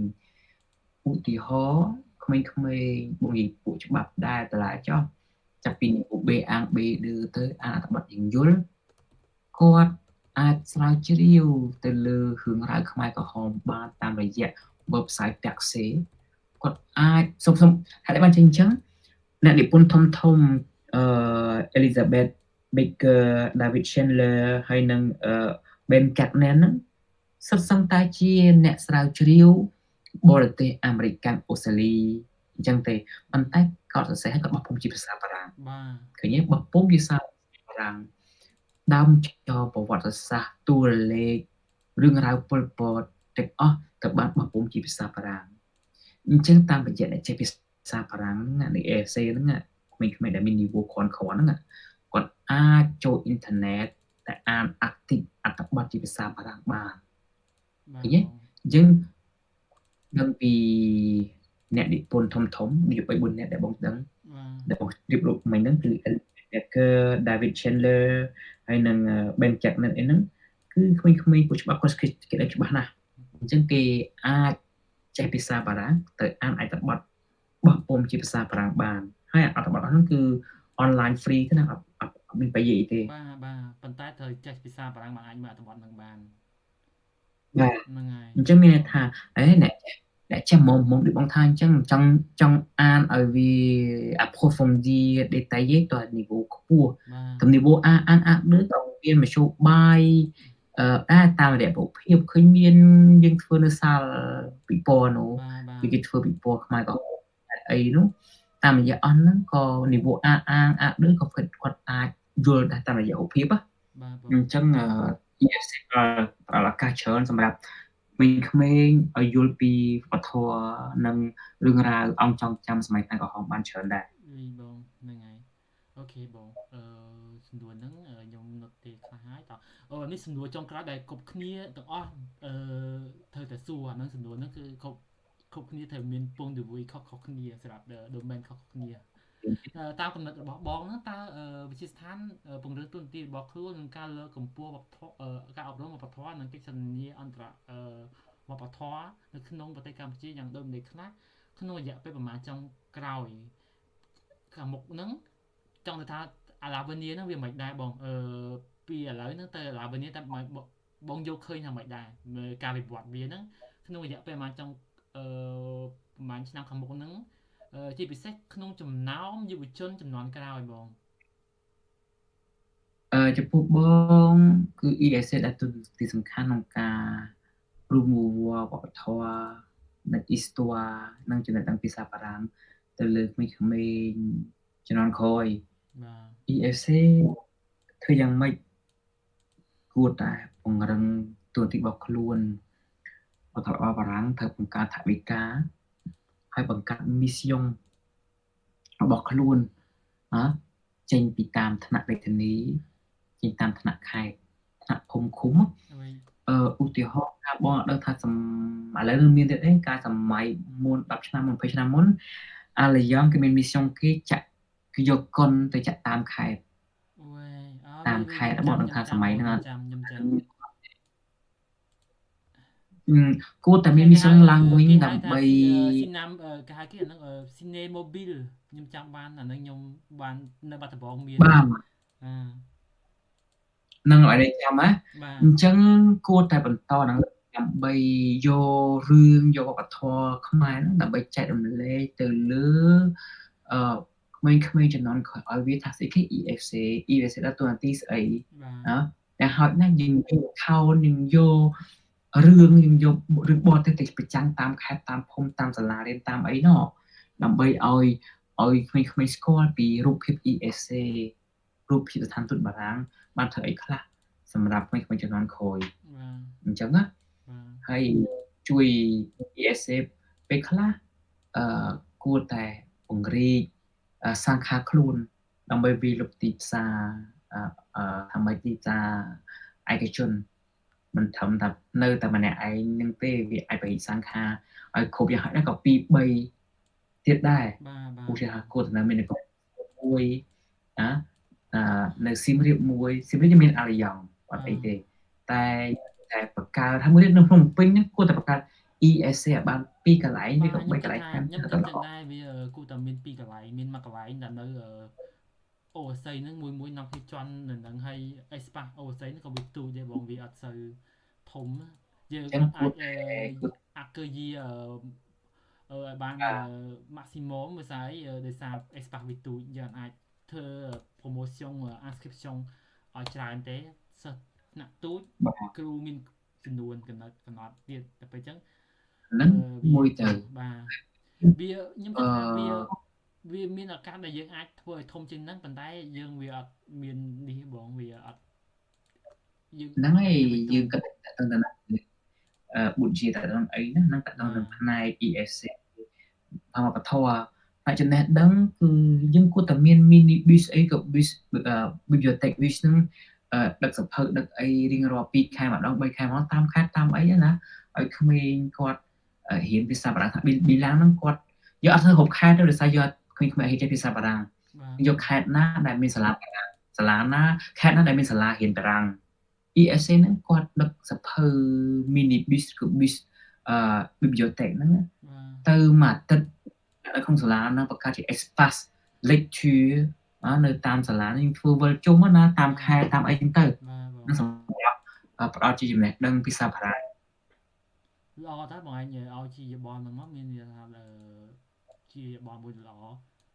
ឧទាហរណ៍ក្មេងៗបងនិយាយពួកច្បាប់ដែរតើចុះចាប់ពីពួក B អាង B ឌឺទៅអានអត្ថបទយើងយល់គាត់អាចស្រាវជ្រាវទៅលើរឿងរ៉ាវខ្មែរក្រហមបានតាមរយៈ website តាក់សេគាត់អាចសុំហេតុអីបានជាអញ្ចឹងអ្នកនិពន្ធធំ Elizabeth Baker David Chandler ហើយនិងBen Catman ហ្នឹងសុទ្ធសឹងតែជាអ្នកស្រាវជ្រាវបរទេសអាមេរិកកាន់អូស្ត្រាលីអញ្ចឹងទេប៉ុន្តែគាត់សរសេរឲ្យគាត់បោះពុម្ពជាភាសាបារាំងឃើញទេបោះពុម្ពភាសាបារាំងដើមចប្រវត្តិសាស្ត្រតួលេខរឿងរ៉ាវពលពតទាំងអស់ត្រូវបានបោះពុម្ពជាភាសាបារាំងអញ្ចឹងតាមរយៈអ្នកចេះភាសាបារាំងហ្នឹងនៃ essay ហ្នឹងក្មេងៗដែលមាននីវ៉ូគ្រាន់ហ្នឹងគាត់អាចចូលអ៊ីនធឺណិតតែអានអត្ថបទជាភាសាបារាំងបានឃើញទេអញ្ចឹងដឹងពីអ្នកនិពន្ធធំនេះ3 4អ្នកដែលបងដឹងដែលបងរៀបរាប់មិញហ្នឹងគឺ Elizabeth David Chandler ហើយនិង Ben Catman អីហ្នឹងគឺក្មេងៗពួកច្បាប់គាត់គេដឹងច្បាស់ណាស់អញ្ចឹងគេអាចចេះភាសាបារាំងទៅអានអត្ថបទបោះពុម្ពជាភាសាបារាំងបានហើយអត្ថបទហ្នឹងគឺ online free ទេណាអត់មានប្រយោជន៍ទេបាទប៉ុន្តែត្រូវចេះភាសាបារាំងមកអាចមើលអត្ថបទហ្នឹងបានបាទហ្នឹងហើយអញ្ចឹងមានថាអ្នកចេះមុំដូចបងថាអញ្ចឹងចង់អានឲ្យវា approfondir détaillé ទៅនីវ៉ូខ្ពស់ទៅនីវ៉ូអានដូចមានមធ្យោបាយតាមរយៈរូបភាពឃើញមានយើងធ្វើនៅសាលពិព័រណ៍នោះគឺគេធ្វើពិព័រណ៍ខ្មែរក៏អីនោះតាមរយៈអស់ហ្នឹងក៏នីវ៉ូអាដូចក៏គាត់អាចយល់ដែរតាមរយៈរូបភាពអញ្ចឹងEFC ផ្ដល់ឱកាសច្រើនសម្រាប់ក្មេងៗឲ្យយល់ពីវប្បធម៌និងរឿងរ៉ាវអង្គចង់ចាំសម័យខ្មែរក្រហមបានច្រើនដែរបងហ្នឹងហើយអូខេបងសំណួរហ្នឹងខ្ញុំនឹកទេខ្លះហើយតើនេះសំណួរចុងក្រោយដែលគ្រប់គ្នាទាំងអស់ត្រូវតែសួរអាហ្នឹងសំណួរហ្នឹងគឺគ្រប់គ្នាត្រូវមានពងទង្វើខុសគ្នាសម្រាប់ domain ខុសគ្នាតាមកំណត់របស់បងហ្នឹងតើវិទ្យាស្ថានពង្រឹងទូនទីរបស់ខ្លួននិងការលើកកម្ពស់ការអប់រំវប្បធម៌និងកិច្ចសន្យាអន្តរវប្បធម៌នៅក្នុងប្រទេសកម្ពុជាយ៉ាងដូចម្តេចខ្លះក្នុងរយៈពេលប្រហែលចុងក្រោយខាងមុខហ្នឹងចង់ថាអាឡាវេនីហ្នឹងវាមិនដែរបងពីឥឡូវហ្នឹងទៅអាឡាវេនីតែបងយកឃើញថាមិនដែរមើលការវិវត្តវាហ្នឹងក្នុងរយៈពេលប្រហែលចុងប្រហែលឆ្នាំខាងមុខហ្នឹងជាពិសេសក្នុងចំណោមយុវជនចំនួនក្រោយបងចំពោះបងគឺ ESC ដែលទីសំខាន់ក្នុងការpromote វប្បធម៌និង histoire និងចំណេះដឹងភាសាបារាំងទៅលើក្មេងៗជំនាន់ក្រោយបាទ EFC ធ្វើយ៉ាងម៉េចគួរតែពង្រឹងតួនាទីរបស់ខ្លួនវប្បធម៌បារាំងត្រូវបង្កើតថវិកាហើយបង្កើត mission របស់ខ្លួនចេញពីតាមថ្នាក់រាជធានីចេញតាមថ្នាក់ខេត្តថ្នាក់ភូមិឃុំឧទាហរណ៍ថាបងដឹងថាឥឡូវនឹងមានទៀតការសម័យមុន10ឆ្នាំមុន20ឆ្នាំមុនអាឡយ៉ងគេមាន mission គេចាក់គឺយកកុនទៅចាក់តាមខេត្តតាមខេត្តបងដឹងថាសម័យហ្នឹងគួរតែមាន mission ឡើងវិញដើម្បីស៊ីណាំគេហៅគេអាហ្នឹង Cine Mobile ខ្ញុំចាំបានអាហ្នឹងខ្ញុំបាននៅបាត់ដំបងមានបាទនឹងឲ្យនេះចាំណាអញ្ចឹងគួរតែបន្តហ្នឹងដើម្បីយករឿងយកវប្បធម៌ខ្មែរហ្នឹងដើម្បីចែករំលែកទៅលើក្មេងៗជំនាន់ក្រោយឲ្យវាថាស្អីគេ EFC ដល់តួនាទីស្អីណាតែហត់ណាស់យើងយកខោនយើងយករឿងយើងយករឿងបរទេសទៅប្រចាំតាមខេត្តតាមភូមិតាមសាលារៀនតាមអីណោះដើម្បីឲ្យក្មេងៗស្គាល់ពីរូបភាព EFC រូបភាពស្ថានទូតបារាំងបានធ្វើអីខ្លះសម្រាប់ក្មេងៗជំនាន់ក្រោយអញ្ចឹងណាហើយជួយ ESC ពេលខ្លះគួរតែពង្រីកសាខាខ្លួនដើម្បីវាលុបទីផ្សារធ្វើម៉េចទីផ្សារឯកជនមិនធំថានៅតែម្នាក់ឯងនឹងទេវាអាចបរិសាខាឲ្យគ្រប់យ៉ាងហោចណាស់ក៏2 3ទៀតដែរឧទាហរណ៍គួរតែនៅមាននគរមួយនៅសៀមរាបមួយសៀមរាបមានអាឡយ៉ងអត់អីទេតែបង្កើតហើយមួយទៀតនៅភ្នំពេញហ្នឹងគួរតែបង្កើត ESC ឲ្យបាន2កន្លែងឬក៏3កន្លែងខ្ញុំគិតដែរវាគួរតែមាន2កន្លែងមានមួយកន្លែងដែលនៅអូស័យហ្នឹងមួយនាំគេជន់នៅនឹងហើយអេស្ប៉ាអូស័យហ្នឹងក៏វាទូចដែរបងវាអត់សូវធំយើងអាចគឺយីឲ្យបាន maximum មួយស្អីដោយសារ espace វាទូចយើងអាច ធ្វើ promotion inscription ឲ្យច្រើនទេសិស្សថ្នាក់ទូច បាទ គ្រូមានចំនួនកំណត់ទៀតតែពេលអញ្ចឹង ហ្នឹងមួយទៅ បាទវាខ្ញុំ អឺ គិតថាវាមានឱកាសដែលយើងអាចធ្វើឲ្យធំជាងហ្នឹងប៉ុន្តែយើងវាអត់មាននេះបងវាអត់យើង ហ្នឹងហើយយើងគិតតែទៅដល់បុជាតែដល់អីណាហ្នឹងតែដល់នឹងផ្នែក ESC តាមវប្បធម៌ហើយចំណេះដឹងគឺយើងគួរតែមាន mini biz អីក៏ biz bibliothèque biz ហ្នឹងដឹកសភៅដឹកអីរៀងរាល់2ខែម្ដង3ខែម្ដងតាមខេត្តតាមអីណាឲ្យក្មេងគាត់រៀនភាសាបារាំងថាប៊ីឡាំងហ្នឹងគាត់យកអត់ធ្វើគ្រប់ខេត្តទេដោយសារយកក្មេងៗរៀនចេះភាសាបារាំងយកខេត្តណាដែលមានសាលាបារាំងសាលាណាខេត្តណាដែលមានសាលារៀនបារាំង ESC ហ្នឹងគាត់ដឹកសភៅ mini biz គឺ biz bibliothèque ហ្នឹងទៅមួយអាទិត្យនៅក្នុងសាលាហ្នឹងបង្កើតជា espace lecture នៅតាមសាលាយើងធ្វើវិលជុំណាតាមខែតាមអីចឹងទៅនឹងសម្រាប់ផ្ដល់ជាចំណេះដឹងភាសាបារាំងល្អតើបងឯងឲ្យជាយបល់ហ្នឹងមកមានន័យថាជាយបល់មួយល្អ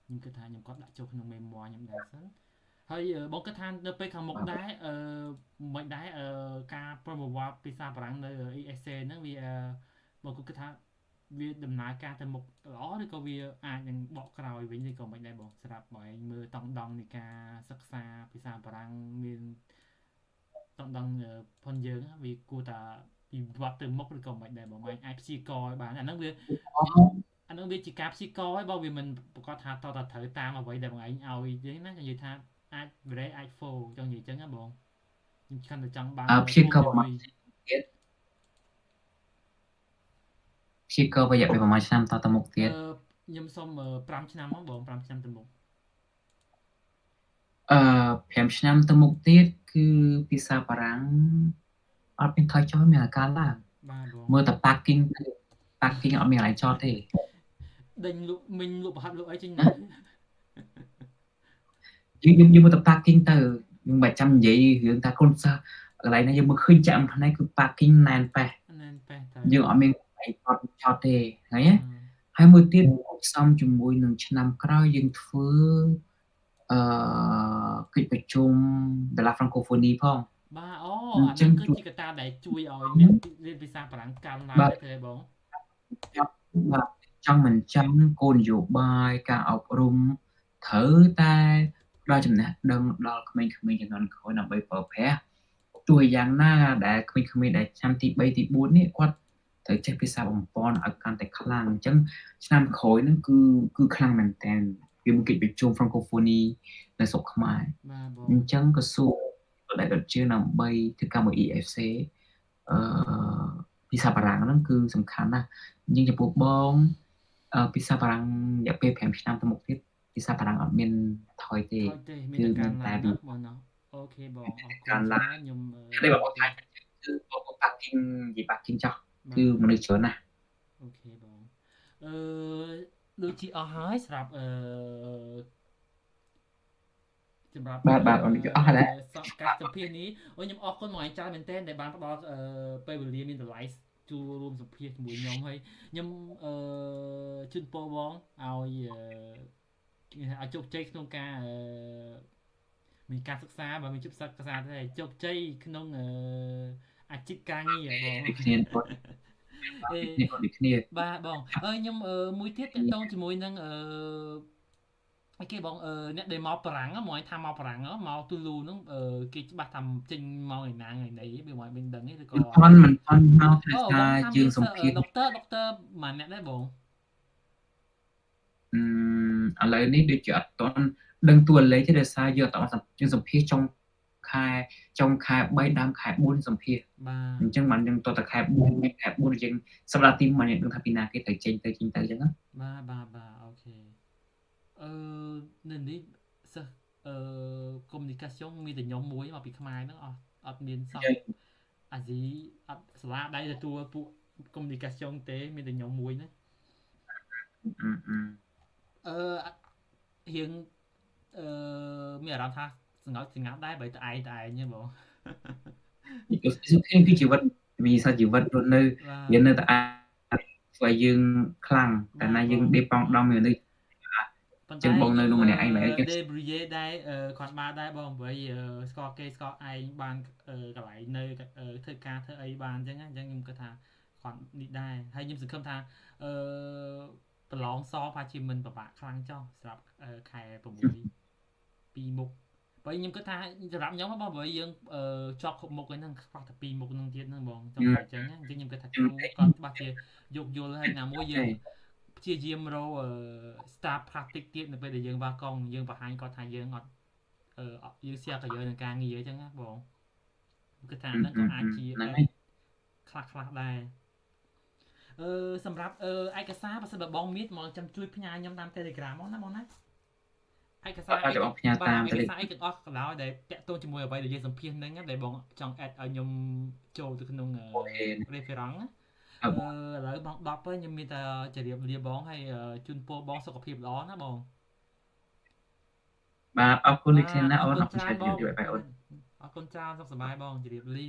ខ្ញុំគិតថាខ្ញុំគាត់ដាក់ចូលក្នុង memoir ខ្ញុំដែរសិនហើយបងគិតថានៅពេលខាងមុខដែរមិនដែរការប្រមូលវត្តភាសាបារាំងនៅ ESC ហ្នឹងវាបងគិតថាវាដំណើរការទៅមុខល្អឬក៏វាអាចនឹងបកក្រោយវិញឬក៏មិនដែរបងស្រាប់បងឯងមើលតង់ដងនៃការសិក្សាភាសាបារាំងមានតង់ដងផងយើងវាគួរតែពីវត្តទៅមុខឬក៏មិនដែរបងឯងអាចព្យាករឲ្យបានអាហ្នឹងវាជាការព្យាករឲ្យបើវាមិនប្រកាសថាតើត្រូវតាមអ្វីដែលបងឯងឲ្យទេណានិយាយថាអាចប្រេអាច follow ចង់និយាយចឹងណាបងខ្ញុំខំតែចង់បានព្យាករប្រហែលទៀតព្យាកររយៈពេលប្រហែលឆ្នាំតទៅមុខទៀតខ្ញុំសុំ5ឆ្នាំហ្មងបង5ឆ្នាំទៅមុខ5ឆ្នាំទៅមុខទៀតគឺភាសាបារាំងអត់មានថយចុះមានអាការឡើងបាទបងមើលតែ parking អត់មានកន្លែងចតទេដេញលក់មិញលក់ប្រហ័សលក់អីចេញណាយើងមើលតែ parking ទៅយើងមិនចាំនិយាយរឿងថាកូនសិស្សកន្លែងណាយើងមើលឃើញចាក់ផ្នែកគឺ parking ណែនប៉េះយើងអត់មានកន្លែងចតទេហើយហើយមួយទៀតផ្សំជាមួយនឹងឆ្នាំក្រោយយើងធ្វើកិច្ចប្រជុំ De la Francophonie ផងបាទអូអានេះគឺជាកត្តាដែលជួយឲ្យអ្នករៀនភាសាបារាំងកើនឡើងទេបងបាទចង់មិនចង់គោលនយោបាយការអប់រំត្រូវតែដល់ចំណេះដឹងដល់ក្មេងៗជំនាន់ក្រោយដើម្បីប្រើប្រាស់ទោះយ៉ាងណាដែលក្មេងៗដែលឆ្នាំទី3ទី4នេះគាត់ត្រូវចេះភាសាបំពន់ឲ្យកាន់តែខ្លាំងអញ្ចឹងឆ្នាំក្រោយហ្នឹងគឺខ្លាំងមែនតើវាមានកិច្ចប្រជុំ Francophonie នៅស្រុកខ្មែរអញ្ចឹងក្រសួងដែលដុតជាដើម្បីធ្វើកម្មវិធី EFC ភាសាបារាំងហ្នឹងគឺសំខាន់ណាស់យើងចំពោះបងភាសាបារាំងរយៈពេល5ឆ្នាំទៅមុខទៀតភាសាបារាំងអត់មានថយទេគឺមានតែបងណោះអូខេបងអរគុណខ្ញុំតែបងថាគឺបងប៉ាគីងនិយាយប៉ាគីងចោះគឺមនុស្សច្រើនណាស់អូខេបងដូចជាអស់ហើយសម្រាប់សម្រាប់បាទអស់ហើយការសម្ភាសនេះខ្ញុំអរគុណមកឯងច្រើនមែនទែនដែលបានផ្ដល់ពេលវេលាមានតម្លៃចូលរួមសម្ភាសជាមួយខ្ញុំហើយខ្ញុំជូនពរបងឲ្យជោគជ័យក្នុងការមានការសិក្សាបើមានជោគសិក្សាទៅជោគជ័យក្នុងអាជីពការងារបងគ្នាបាទបងខ្ញុំមួយទៀតតកតងជាមួយនឹងអីគេបងអ្នកដែលមកបារាំងមកឲ្យថាមកបារាំងមកទូលូហ្នឹងគេច្បាស់ថាចេញមកឯណាថ្ងៃនេះវាមកមិនដឹងទេឬក៏មិនមកថាយើងសម្ភាសដុកទ័រមួយអ្នកដែរបងឥឡូវនេះដូចជាអត់ទាន់ដឹងតួលេខទេដោយសារយើងអត់យើងសម្ភាសចុងខែ3ដើមខែ4សម្ភាសបាទអញ្ចឹងបានយើងតតែខែ4យើងសម្រាប់ទី1នេះដឹងថាពីណាគេត្រូវចេញទៅអញ្ចឹងណាបាទអូខេនៅនេះសិស្សcommunication មានតែខ្ញុំមួយមកពីខ្មែរហ្នឹងអត់មានសោះអាស៊ីអត់សាលាដៃទទួលពួក communication ទេមានតែខ្ញុំមួយណារៀងមានអារម្មណ៍ថាសង្កត់ចង្អាប់ដែរបើតែឯងទេបងគឺជីវិតវិស័យជីវិតរស់នៅយើងនៅតែអាចធ្វើឲ្យយើងខ្លាំងតែណាយើងដេប៉ង់ដំនៅប៉ុ ប៉ុន្ ចឹ តែ ងបងនៅ ខ្ញុំ នោះម្នាក់ឯងមែនទេ débrouiller ដែរគាត់បានដែរបងព្រោះស្គាល់គេស្គាល់ឯងបានកន្លែងនៅធ្វើការធ្វើអីបានអញ្ចឹងខ្ញុំគិតថាគាត់នេះដែរហើយខ្ញុំសង្ឃឹមថាប្រឡងសប្រហែលជាមិនពិបាកខ្លាំងចុះសម្រាប់ខែ6 ពីរមុខបើខ្ញុំគិតថាសម្រាប់ខ្ញុំបងព្រោះយើងជាប់គ្រប់មុខហ្នឹងខ្វះតែពីរមុខហ្នឹងទៀតហ្នឹងបងចង់និយាយអញ្ចឹងខ្ញុំគិតថាគ្រូគាត់ច្បាស់ជាយោគយល់ហើយណាមួយយើងព្យាយាមរកstart practice ទៀតនៅពេលដែលយើងវ៉ាកង់យើងបង្ហាញគាត់ថាយើងអត់យើង share ក៏យើងនឹងការងារអញ្ចឹងណាបងគឺថាហ្នឹងក៏អាចជាខ្លះដែរសម្រាប់ឯកសារបើសិនបើបងមានមកចាំជួយផ្ញើខ្ញុំតាម Telegram មកណាបងណាឯកសារអីទាំងអស់ក៏ដោយដែលតាក់ទងជាមួយអ្វីដែលយើងសម្ភាសហ្នឹងដែលបងចង់ add ឲ្យខ្ញុំចូលទៅក្នុង reference ឥឡូវបង10ហើយខ្ញុំមានតែជម្រាបលាបងហើយជូនពរបងសុខភាពល្អណាបងបាទអរគុណលោកធានណាអូនអរគុណច្រើនជម្រាបលាបងអូន អរគុណច្រើនសុខសប្បាយបងជម្រាបលា